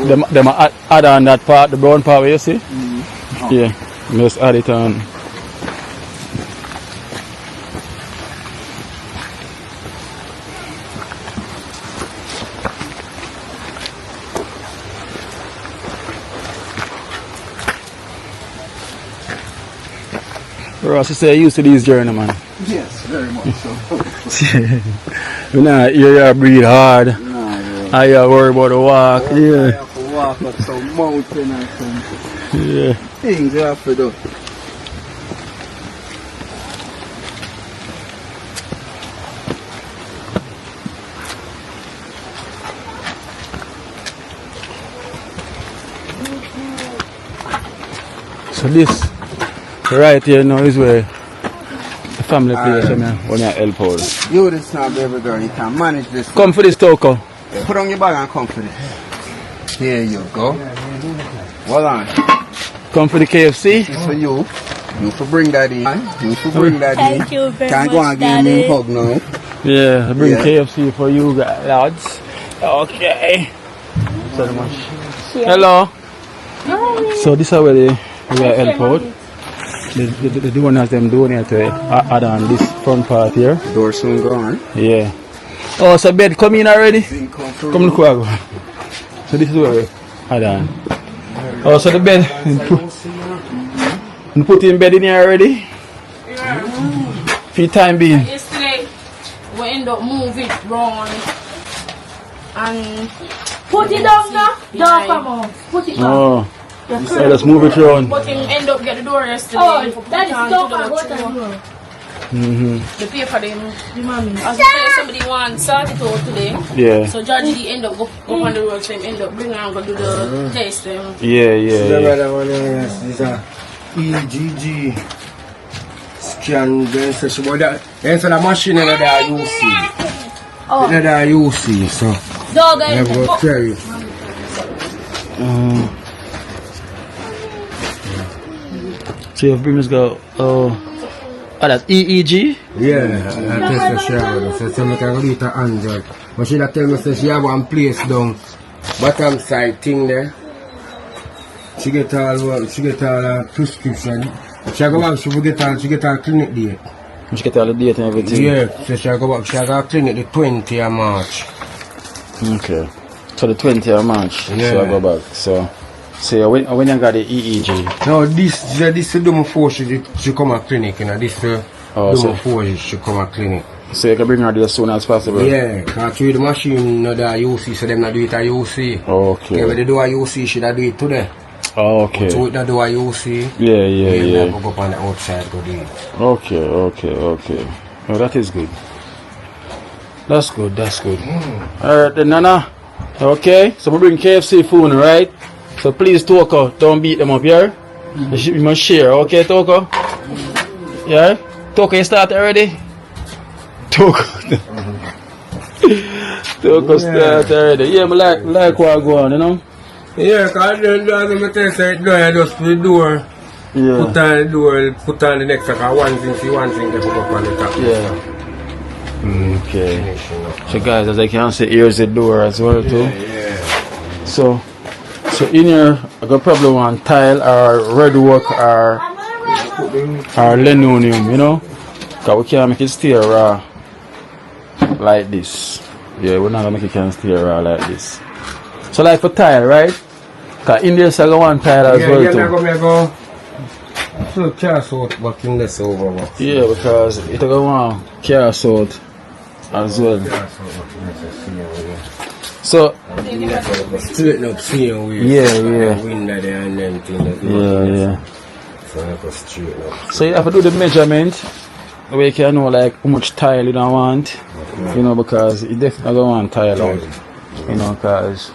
Them add on that part, the brown part where you see? Yeah, just add it on. Ross, you say used to these journey, man. Yes, very much so. You know, you breathe hard. I worry about the walk. I have to walk up some mountain and some things you have to do. So this right here now is where the family place when you help out. You this now, baby girl, you can manage this. Come for this Toko. Put on your bag and come for this. Here you go. Hold on. Come for the KFC. This is for you. You for bring that in. You for bring that in. Thank you very Can't much, go and give me a hug now. Yeah, I bring KFC for you guys, lads. Okay. So much. Hello. Hi. So this is where we are help out. The donors them donate to add on this front part here. Door soon gone. Yeah. Oh, so bed come in already? Come look where I go. So this is where we add on. Oh, so the bed. You put in bed in here already? For time being. Yesterday, we end up moving it round and Put it down now. Don't come on. Put it down. Oh. So let's move it around. but him end up get the door yesterday. Oh, for that is put on don't to the come. What tree. are you? The pay for them. As I say, somebody wants sort it out today. Yeah. So George D end up go on the road, so him end up bring and go do the test. Yeah. This is a EGG scan. Then so she bought that. Then so the machine in there you see. Oh. In there you see. So Dog, I will tell you. So you have bring us go. Oh, that's EEG? Yeah, I test the shower. So I can read her Android. But she tell me say she have one place down bottom side thing there. She get all prescription. She go back, she get her clinic date. She get all the date and everything? Yeah, so she go back, she have her clinic the 20th of March. Okay. So the 20th of March, so I go back. So when you got the EEG? No, this is do before she come at clinic, you know. This do before she come at clinic. So you can bring her there as soon as possible? Yeah, because through the machine, no, the UC, so them not do it at UC. Okay. When they do a UC, she do it today. Okay. So it do a UC. Yeah. Go up on the outside, go do it. Okay. Oh, that is good. That's good. Alright then, Nana. Okay, so we bring KFC food, right? So please, Toko, don't beat them up, yeah? You must share, okay, Toko? Yeah? Toko, you start already? Toko. Toko start already. Yeah, but like what go on, you know? Yeah, because then I test it, just put the door. Yeah. Put on the door, put on the next, because one thing, they put up on the top. Yeah. Okay. So guys, as I can see, here's the door as well too. Yeah. So in here, I got probably want tile or red work or linoleum, you know? Because we can't make it stay raw like this. Yeah, we're not gonna make it stay raw like this. So like for tile, right? Because in there, so I got one tile as well too. Go. So cast out working this over. Yeah, because it got one cast out as well. So straighten up, see how we wind that there and then things. Yeah. So I go straighten up. So you have to do the measurement the way you can know like how much tile you don't want. You know, because you definitely don't want tile out. You know, because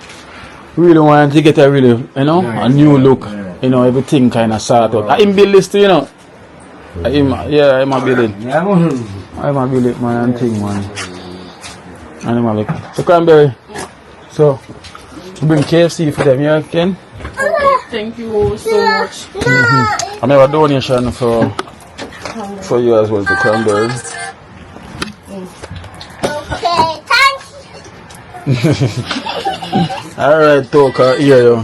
really want to get a really, you know, a new look. You know, everything kind of sort out. I build this too, you know. I'm a build it. I'm a build it, man, and thing, man. And look. So Cranberry. So bring KFC for them, yeah, Ken? Thank you so much. I have a donation for you as well to Cranberry. Okay, thanks. Alright, Toka, here you.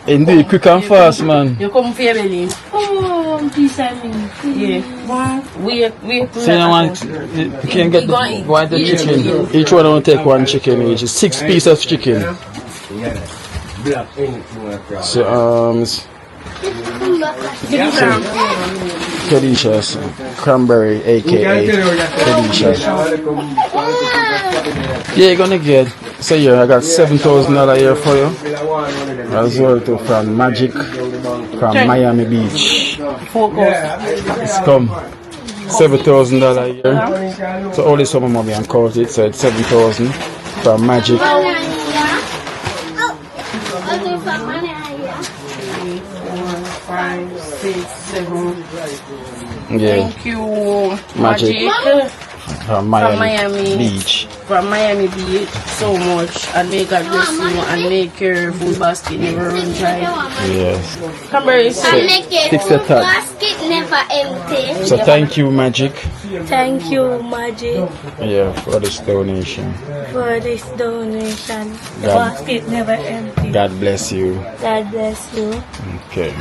Indeed, quick and fast, man. You come for your belly. Oh, peace and me. Yeah. Wait. So you want, you can get the chicken. Each one will take one chicken each. 6 pieces of chicken. So, Delicious. Cranberry, aka Delicious. Yeah, you're gonna get. So yeah, I got $7,000 here for you. As well too from Magic from Miami Beach. It's come. $7,000 here. So only some money and caught it, so it's 7,000 from Magic. 5, 6, 7. Yeah. Thank you, Magic. From Miami Beach. From Miami Beach, so much. And may God bless you and make your food basket never run dry. Yes. Cranberry, Fix the top. Basket never empty. So thank you, Magic. Thank you, Magic, Yeah, for this donation. for this donation. The God. basket never empty. God bless you. God bless you. Okay.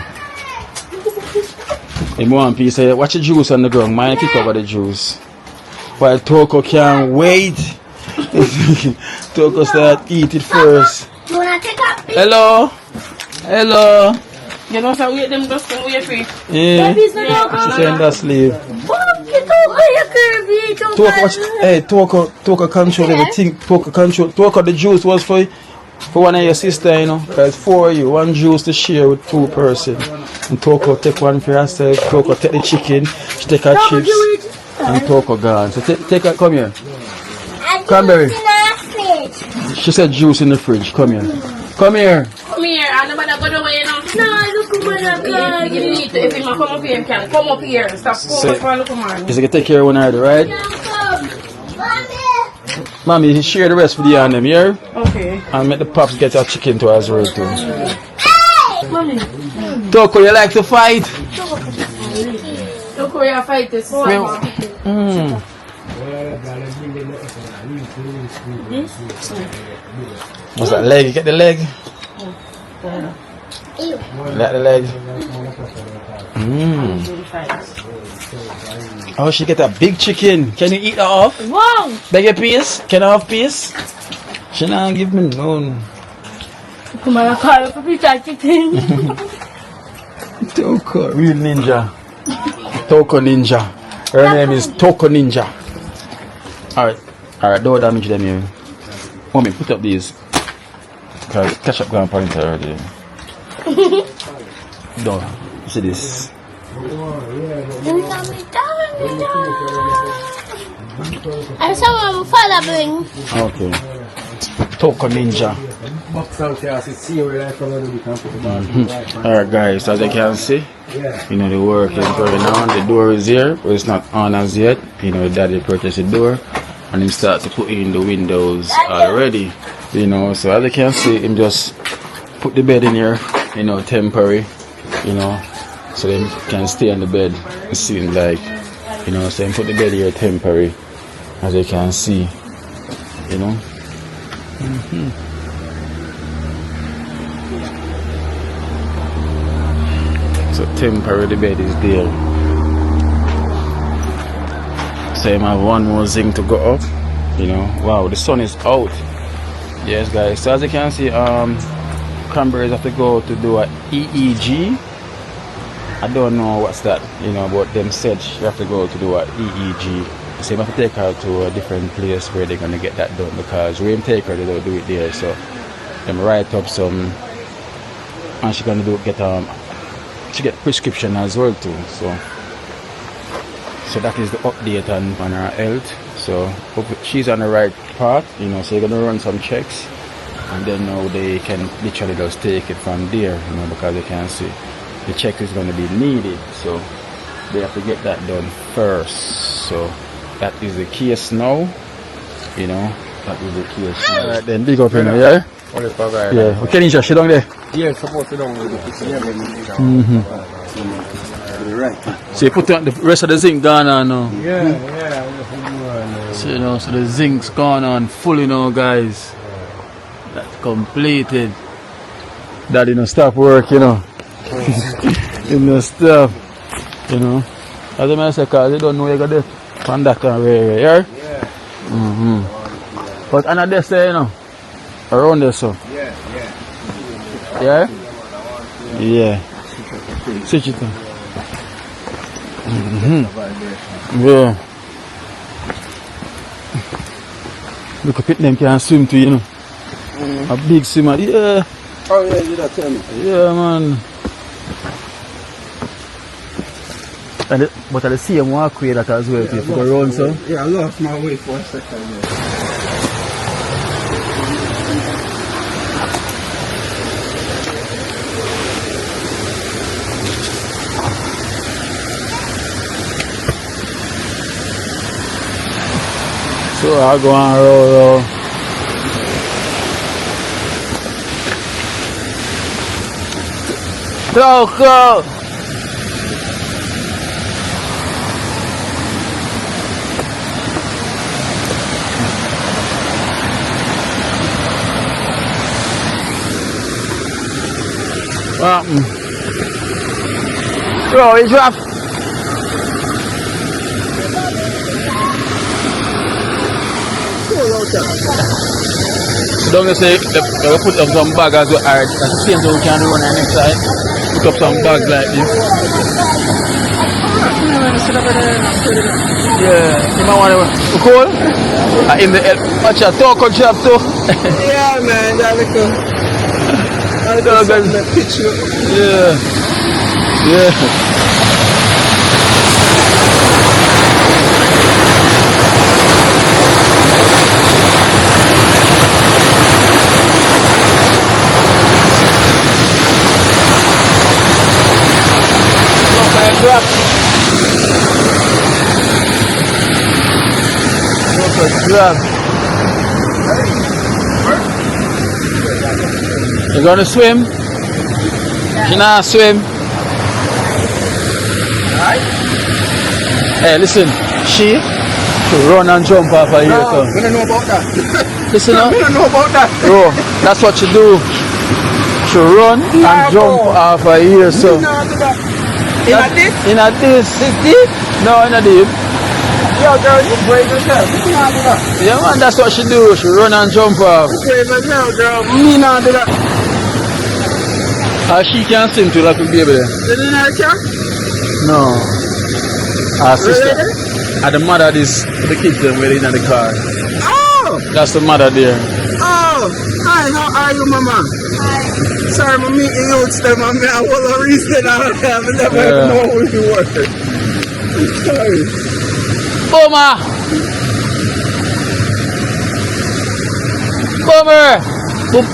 If you want piece, watch the juice on the ground. Mine kick over the juice. While Toko can't wait. Toko start eat it first. You wanna take a picture? Hello. Hello. you know, so wait them just come wait for it. Yeah. She's saying that sleep. Toko, watch. Hey, Toko control everything. Toko, the juice was for one of your sister, you know. Cause 4 of you, one juice to share with 2 persons. And Toko take one for herself. Toko take the chicken. She take her chips. And Toko gone. So take her, come here. Cranberry. She said juice in the fridge. Come here. Come here. Come here, and nobody go away, you know. No, look at my You need to, if you come up here, you can come up here. Stop focus for look man. Is it take care of one already, right? Mommy, share the rest with you and them, yeah? Okay. And make the pops get your chicken to us right too. Mommy. Toko, you like to fight? Look where you fight this. What's that leg? Get the leg. Like the leg. Oh, she get a big chicken. Can you eat that off? Wow. Beg a piece? Can I have piece? She not give me none. Come on, call for pizza chicken. Toko, real ninja. Toko Ninja. Her name is Toko Ninja. Alright, don't damage them here. Mommy, put up these. Cause ketchup gone upon it already. Don't. See this. I saw my father bring. Okay. Toko Ninja. Alright guys, as you can see, you know the work is going on. The door is here, but it's not on as yet. You know, daddy purchased the door and he start to put in the windows already. You know, so as you can see, him just put the bed in here, you know, temporary, you know, so they can stay on the bed. It seems like, you know, so him put the bed here temporary, as you can see, you know. So temporary the bed is there. So I have one more thing to go up, you know. Wow, the sun is out. Yes guys, so as you can see, Cranberries have to go to do a EEG. I don't know what's that, you know, but them said she have to go to do a EEG. So you have to take her to a different place where they're gonna get that done, because we ain't take her, they don't do it there. So them write up some, and she gonna she get prescription as well too. So that is the update on her health. So she's on the right path, you know. So you're gonna run some checks, and then now they can literally just take it from there, you know, because they can see the check is gonna be needed. So they have to get that done first. So that is the case now, you know. That is the case now. Alright then, big up, you know, yeah? Yeah, okay, Ninja, sit down there. Yeah, supposed to down with to the right. So you put on the rest of the zinc gone on now. Yeah. So you know, so the zinc's gone on fully now, guys. That's completed. That didn't stop work, you know. It didn't stop, you know. As I say, cause you don't know you got this from that kind of area, yeah? But another day, say, you know, around there, so. Yeah? Yeah. Switch it on. Yeah. Look at them can swim too, you know. A big swimmer, yeah. Oh yeah, you that tell me. Yeah, man. And but I see him walkway that as well, if you go around, so. Yeah, I lost my way for a second. So I go on roll. Go! Bro, it's rough. Don't you say they put up some bag as well, that's the same thing we can do on the next side. Put up some bags like this. Yeah, you might want to cool? In the watch your talk or job too. Yeah man, that's cool. Yeah. Grab. You gonna swim? You not swim? Hey, listen, she run and jump off of here. No, we don't know about that. Listen up. We don't know about that. Bro, that's what you do. She run and jump off of here, so. In a dip? In a this? Deep? No, in a deep. Yo, girl, you brave as hell. You not do that. Yeah, man, that's what she do. She run and jump off. You brave as hell, girl. Me not do that. She can swim too, like a baby there. You didn't have a car? No. Her sister. Really? And the mother is the kids them waiting in the car. Oh! That's the mother there. Oh! Hi, how are you, mama? Hi. Sorry, I'm meeting you with them. I want to reason I never know who you were. Sorry. Boomer! Boomer! Boom.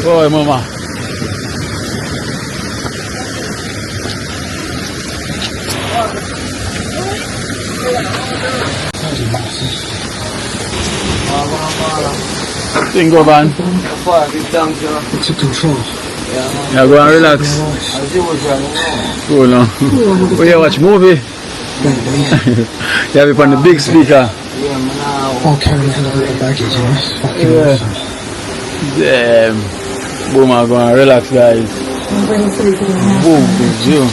Oi, mama. Bingo van. It's a control. Yeah, go and relax. Cool now. We here watch movie. You have it on the big speaker. I'll carry a hell of a baggage, Damn. Boom, I'm going to relax, guys. Boom, big deal.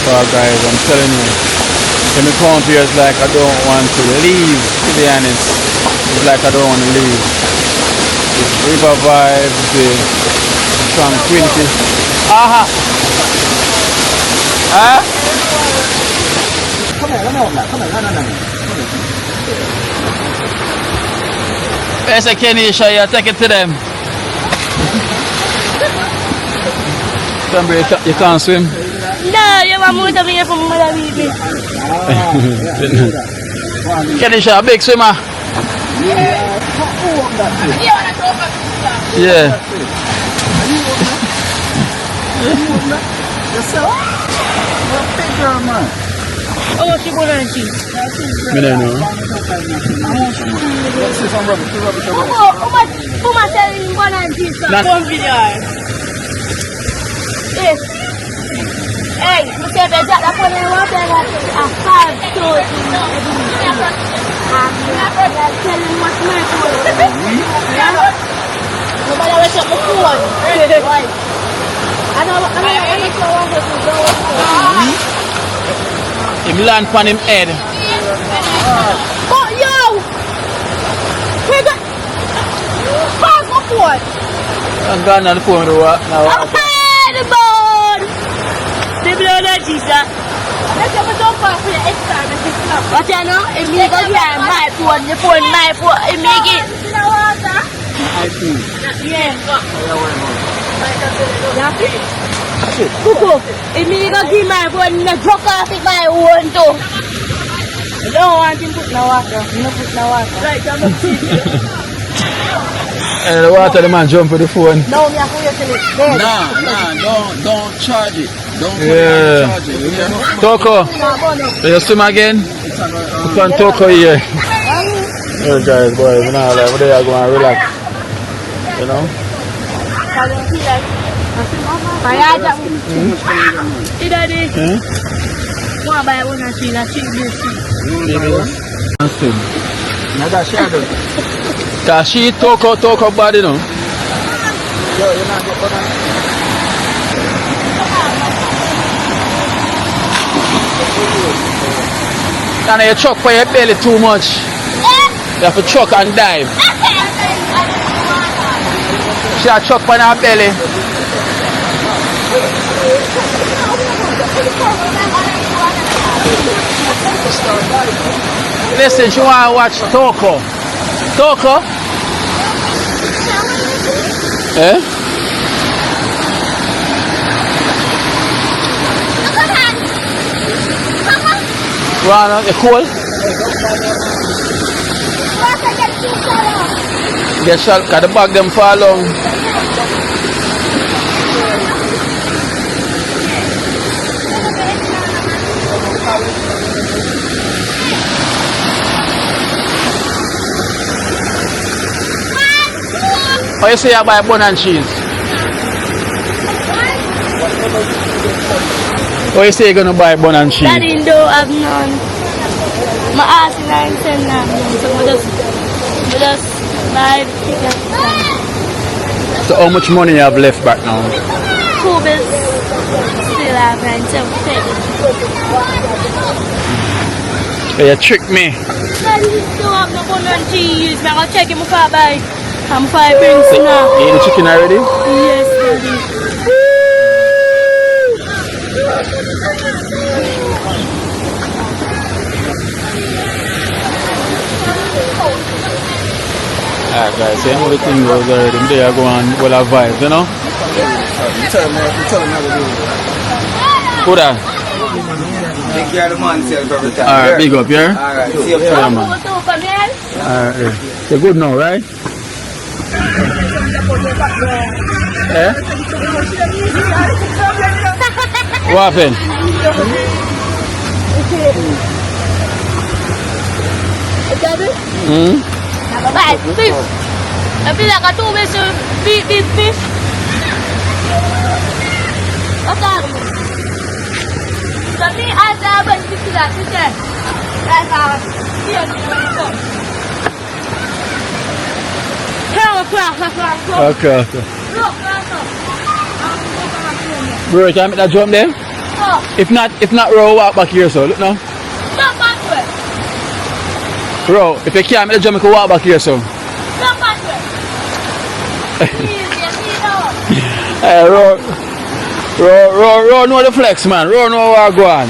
Well guys, I'm telling you, when I come here it's like I don't want to leave, to be honest. It's like I don't want to leave. The river vibes, the tranquility. Aha! Huh? Come here. There's a Kenisha here, take it to them. Cranberry, you can't swim? No, you want more to be from Mother Baby. Kenisha, a big swimmer? Yeah. Oh, she won't see. Me don't know. Who am I telling you one and two? One video. Yes. Hey, you say that that's what I want to a 5 stores. I'm telling what's my phone. Nobody was up the phone. I know Him land on him head. Oh, yo! Pass my phone. I'm gone on the phone to what now? Okay, the board! The blood of Jesus. Let's have a jump off for the extra. But you know, if me go get my phone, it make it. Yeah. Cuckoo, if me go give my phone, the drop off it my own too. I don't want him put no water. No put no water. Right, I'm not And the water, the man jump with the phone. No, me have to wait till it's dead. Nah, don't charge it. Don't Yeah. charge it. Toko, you swim again? You can Toko here. Hey guys, boy, you know, like, they are going to relax. You know? Cause she Toko body, you know? And you chuck for your belly too much. You have to chuck and dive. She a chuck for her belly. Listen, she want to watch Toko. Toko? Eh? Rana, you cool? Get shot, cause the bag them fall long. What you say you buy bun and cheese? What you say you're gonna buy bun and cheese? Daddy don't have none. My ass is 9 cents now, so we just buy chicken. So how much money you have left back now? 2 bills. Still have 9 cents. You tricked me. Daddy don't have no bun and cheese. I'm gonna check him if I buy. I'm 5 rings now. You eat the chicken already? Yes, Daddy. Alright guys, same other thing goes already. They are going well a vibe, you know? Tell them how to do it. Good on. Take care of the man self every time. Alright, big up, yeah? Alright, see you Yeah, man. Alright, yeah. You're good now, right? Eh? What happened? Beef. I feel like I told me to beef. Okay. But me, I have a stick to that, sister. Okay. Bro, can I make that jump there? If not, Ro, walk back here, so look now. Stop backward. Ro, if you can't make the Jamaica, walk back here, so. Stop backward. Please, you see now. Hey, Ro, know the flex, man. Ro, know where I go on.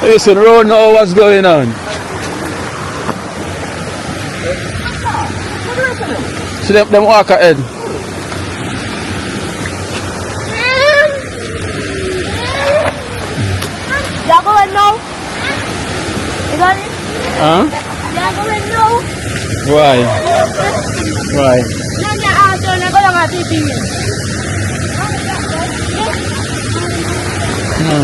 Listen, Ro, know what's going on. See them walk ahead. Y'all going now? You got it? Huh? Y'all going now? Why? Why? Nanya ato na ko lang atipin. No.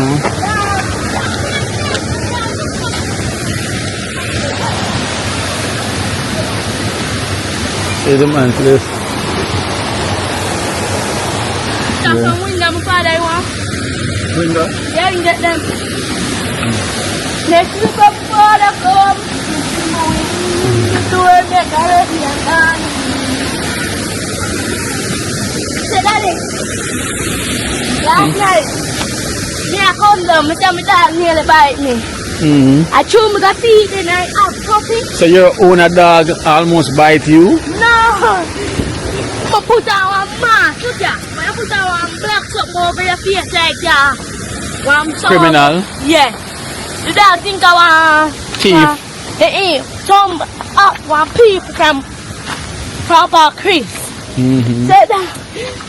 See the man, please. That's a window, my father, you want? Window? Yeah, you get them. Next week, my father come. The door, make a ready and done. Say, Daddy, last night, me I come down, me tell me dog nearly bite me. I chew me the feet and I have coffee. So your owner dog almost bite you? No! I put on a mask, look ya. I put on a black something over your face like that. Criminal? Yeah. The dog think I want... Thief? Some one people from Chris. Said that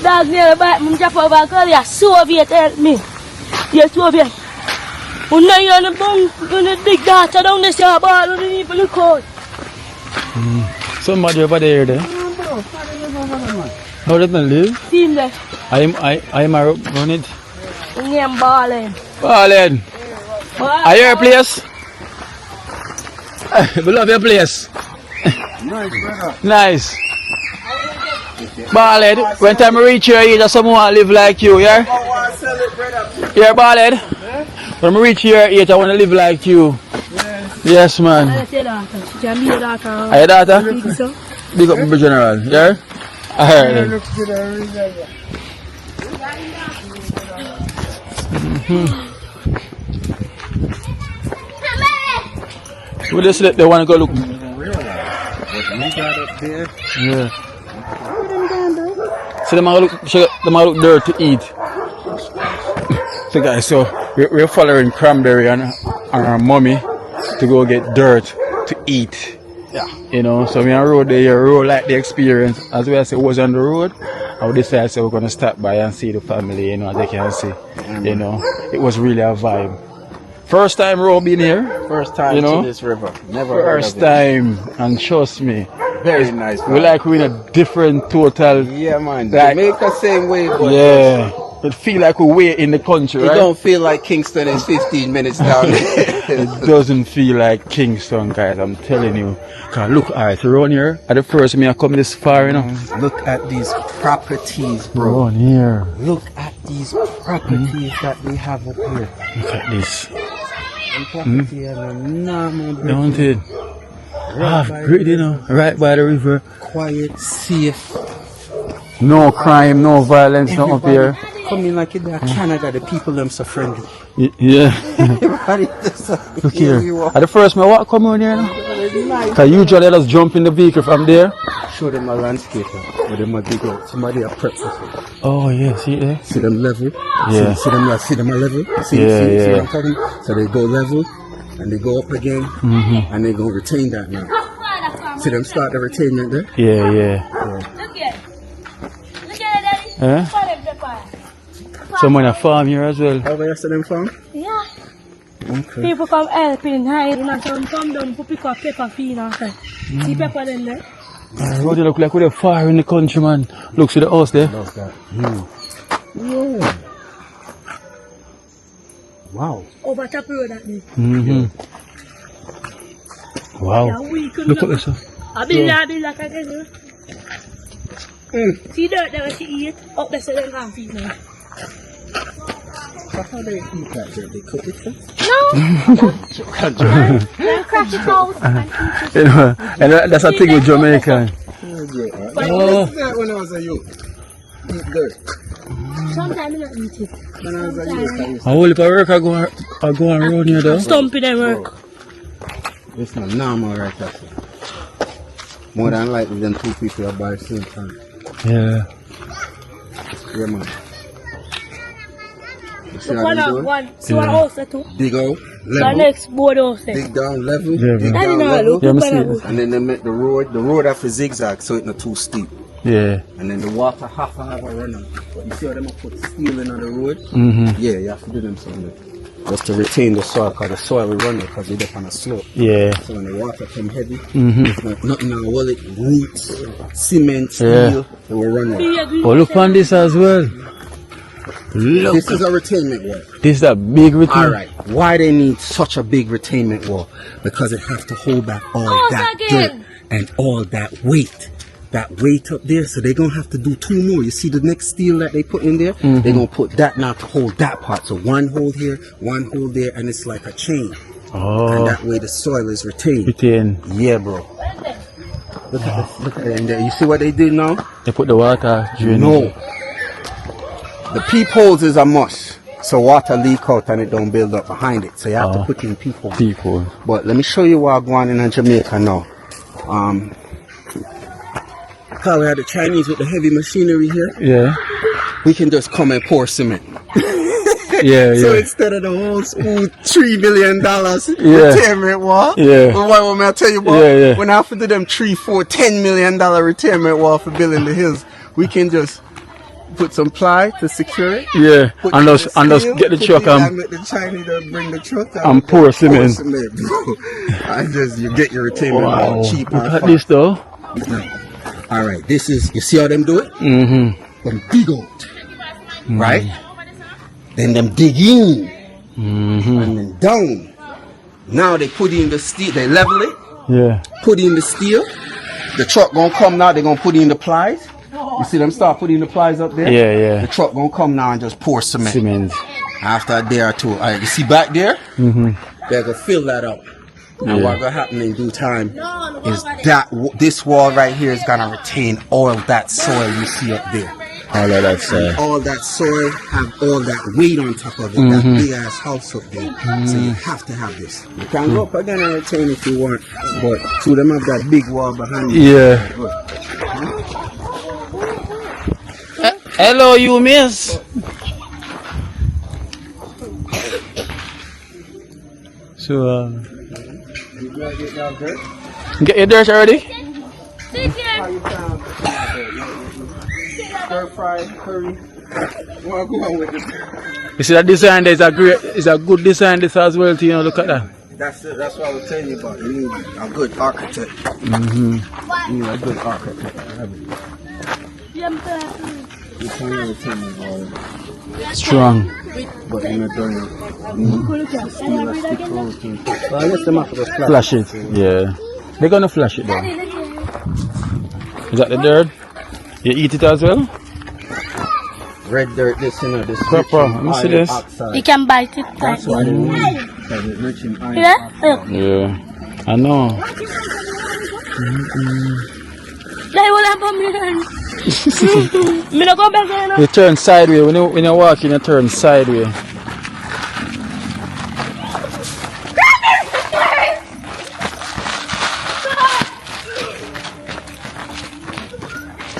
dog nearly bite me, jump over a girl, you're Soviet, help me. You're Soviet. When you're on the bone, you're the big daughter down the shop, I don't even look out. Somebody over there, there. How did man live? Team there. I'm on it. I'm balling. Balling. Are you your place? We love your place. Nice, brother. Nice. Balling. When time I reach here, you just someone live like you, yeah? Yeah, Balling. When I reach your age, I want to live like you. Yes, man. Are you your daughter? Are you daughter? Big up the general, yeah? I heard it. We just let they want to go look. Yeah. So they might look there to eat. So guys, so we're following Cranberry and our mommy to go get dirt to eat. Yeah. You know, so we on road there, road like the experience. As well as it was on the road, I would decide so we're gonna stop by and see the family, you know, as they can see. You know, it was really a vibe. First time road being here. First time you know? to this river. Never First time, and trust me. Very nice. We like we're in a different total. Yeah, man. Like, Jamaica same way, but yeah. It feel like we're way in the country, right? It don't feel like Kingston is 15 minutes down there. It doesn't feel like Kingston, guys. I'm telling you. Cause look, alright, so around here, at the first me I come this far, you know. Look at these properties, bro. Around here. Look at these properties that we have up here. Look at this. Property Don't it? Great, you know, right by the river. Quiet, safe. No crime, no violence, not up here. Coming like in Canada, the people them so friendly. Yeah. Everybody just look here. At the first, my walk come on here now. Cause usually I just jump in the vehicle from there. Show them a landscape where they might dig out. Somebody a prep for. Oh yeah, see there? See them level. Yeah. See them a level. See what I'm talking? So they go level and they go up again and they go retain that now. See them start the retainment there? Yeah. Huh? Someone a farm here as well. How about yesterday farm? Yeah. Okay. People come helping, hide, and some come down to pick up pepper field and say, see pepper then there? Road look like we're far in the country, man. Look, see the house there? Love that. Yeah. Wow. Over top road that day. Wow. Yeah, look at this. I be like I can. See dirt there she eat, up there so they can't feed me. So how they eat that there? They cook it first? No! They crack it out and eat it. You know, and that's a thing with Jamaica. great. Right? Oh. This is that when I was a youth. Eat dirt. Sometimes I don't eat it. When I was a youth, I used How will if I work, I go around here though? Stumping them work. It's not normal right there. More than likely them two people are by the same time. Yeah. Yeah, man. You see The how one they out doing? one. So I also too. Dig out, The level, next board also. dig down, level, Yeah, dig I down, didn't know. level. Look Yeah, me what I see do. And then they make the road have to zigzag so it's not too steep. Yeah. And then the water have to have a runner. But you see how them put steel in on the road? Mm-hmm. Yeah, you have to do them something. Just to retain the soil, because the soil will run it because it's up on a slope. Yeah. So when the water come heavy, Mm-hmm. it's not, nothing on wallet, roots, cement, Yeah. steel, they will run it. Oh, look on this as well. Look. This is a retainment wall. This is a big return. Alright, why they need such a big retainment wall? Because it has to hold back all that dirt and all that weight. That weight up there, so they're gonna have to do two more. You see the next steel that they put in there? Mm-hmm. They're gonna put that now to hold that part. So one hole here, one hole there, and it's like a chain. Oh. And that way the soil is retained. Retain. Yeah, bro. Look at it in there. You see what they did now? They put the water drain. No. The peepholes is a must. So water leak out and it don't build up behind it. So you have to put in peepholes. People. But let me show you what I'm going in Jamaica now. Because we have the Chinese with the heavy machinery here, Yeah. we can just come and pour cement. Yeah, So yeah. instead of the whole school $3 billion Yeah. retirement wall, Yeah. well, what am I tell you about? Yeah, yeah. When I have to do them $10 million retirement wall for building the hills, we can just put some ply to secure it. Yeah. Put And in just the steel, get the put truck in and make the Chinese to bring the truck and pour cement. bro. And just you get your retainment wall cheap Look and at fast. this though. All right, this is, you see how them do it? Mm-hmm. Them dig out, right? Then them dig in, Mm-hmm. and then down. Now they put in the steel, they level it, Yeah. put in the steel. The truck gonna come now, they gonna put in the plies. You see them start putting the plies up there? Yeah, yeah. The truck gonna come now and just pour cement. Cement. After a day or two, all right, you see back there? Mm-hmm. They're gonna fill that up. And Yeah. what gonna happen in due time is that this wall right here is gonna retain all that soil you see up there. All of that soil. All that soil have all that weight on top of it. That big ass house up there. So you have to have this. You can go up again and retain if you want, but two of them have that big wall behind you. Yeah. Hello, you miss. So, get your dirt already? Stir fry, curry. Wanna go on with this? You see that design there is a good design this as well, you know, look at that. That's it. That's what I was telling you about. You need a good architect. Mm-hmm. You need a good architect. You can't really tell me about it. Strong. But you're not doing it. Well, I guess them have to just Flash it. Yeah. They're gonna flash it though. Is that the dirt? You eat it as well? Red dirt, this, you know, this. Pepper. Let me see this. You can bite it. That's why they need it. Because it's rich in iron. Yeah? Yeah. I know. They will have me. Me not go back there. You turn sideways. When you walk in, you turn sideways.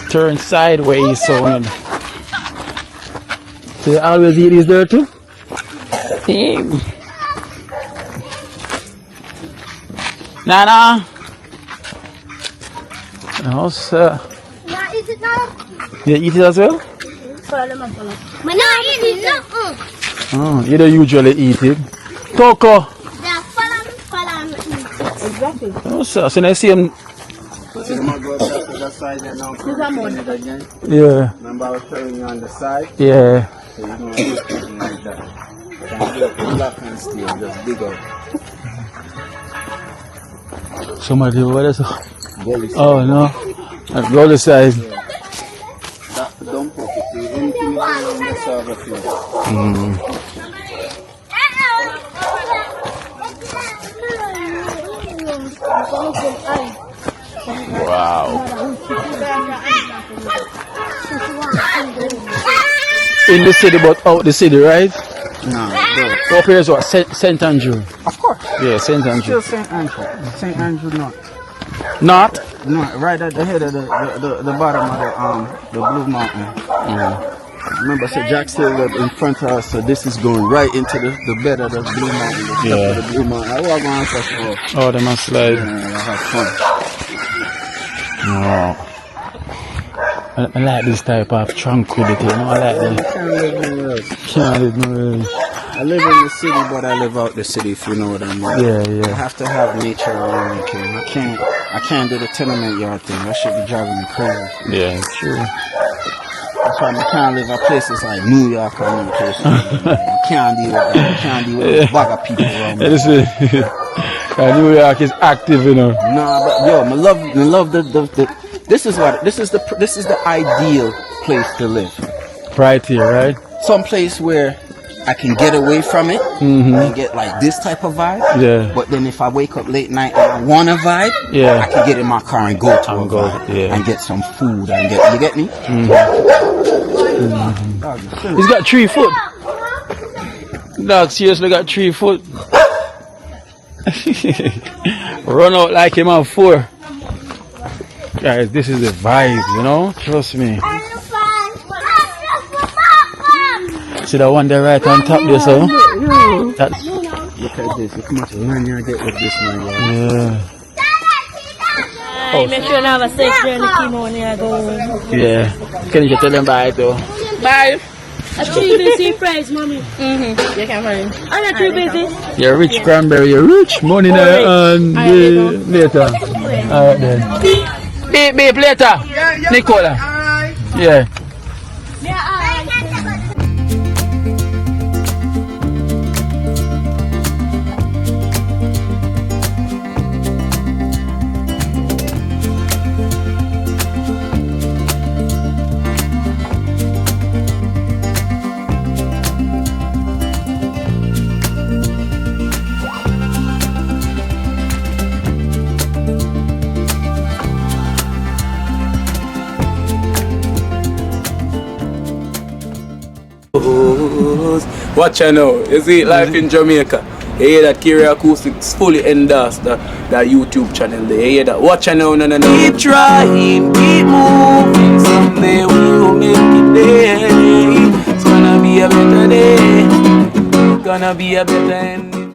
Turn sideways, so you always eat this there too? Damn. Nana. No, sir. Now is it now? You eat it as well? But not eating, no. Oh, you don't usually eat it. Coco. Yeah, follow. Exactly. Oh, sir. So now you see him. So I'm going to go back to that side and now put it again. Yeah. Remember I was telling you on the side? Yeah. So you're going to do something like that. And do it black and steel, just dig out. Somebody over there. Gully side. Oh, no. Go the side. That's the dump off. If there's anything wrong in the server field. Wow. Wow. In the city, but out the city, right? No. Up here is what? St. Andrew. Of course. Yeah, St. Andrew. Still St. Andrew. St. Andrew not. Not? No, right at the head of the bottom of the Blue Mountain. Remember, so Jack still in front of us, so this is going right into the bed of the Blue Mountain. The top of the Blue Mountain. I walk on first of all. Oh, they must slide. Yeah, I have fun. Oh. I like this type of tranquility, you know, I like that. Can't live nowhere else. Can't live nowhere else. I live in the city, but I live out the city, if you know what I mean. Yeah. I have to have nature around me, King. I can't do the tenement yard thing. That should be driving me crazy. Yeah, true. That's why I can't live in places like New York or any place. I can't deal with that. I can't deal with bag of people around me. Listen, New York is active, you know. Nah, but yo, I love the this is the ideal place to live. Right here, right? Some place where I can get away from it and get like this type of vibe. Yeah. But then if I wake up late night and I want a vibe, yeah, I can get in my car and go to a vibe and get some food and you get me? He's got 3 foot. Dog seriously got 3 foot. Run out like him on 4. Guys, this is the vibe, you know? Trust me. See that one there right on top there, so? Look at this. Look how much money I get with this man. Yeah. Oh, make sure you have a safe journey, Kimo, when you go home. Yeah. Can you tell them bye, though? Bye. A 3 busy prize, mommy. You can find it. I'm not 3 busy. You're rich, Cranberry. You're rich. Money now and later. Alright then. Beep later. Nicola. Yeah. Watch out now. You see life in Jamaica. You hear that Kerry Acoustics fully endorsed that YouTube channel there. You hear that? Watch out now, no. Keep trying, keep moving. Someday we will make it there. It's gonna be a better day. Gonna be a better end.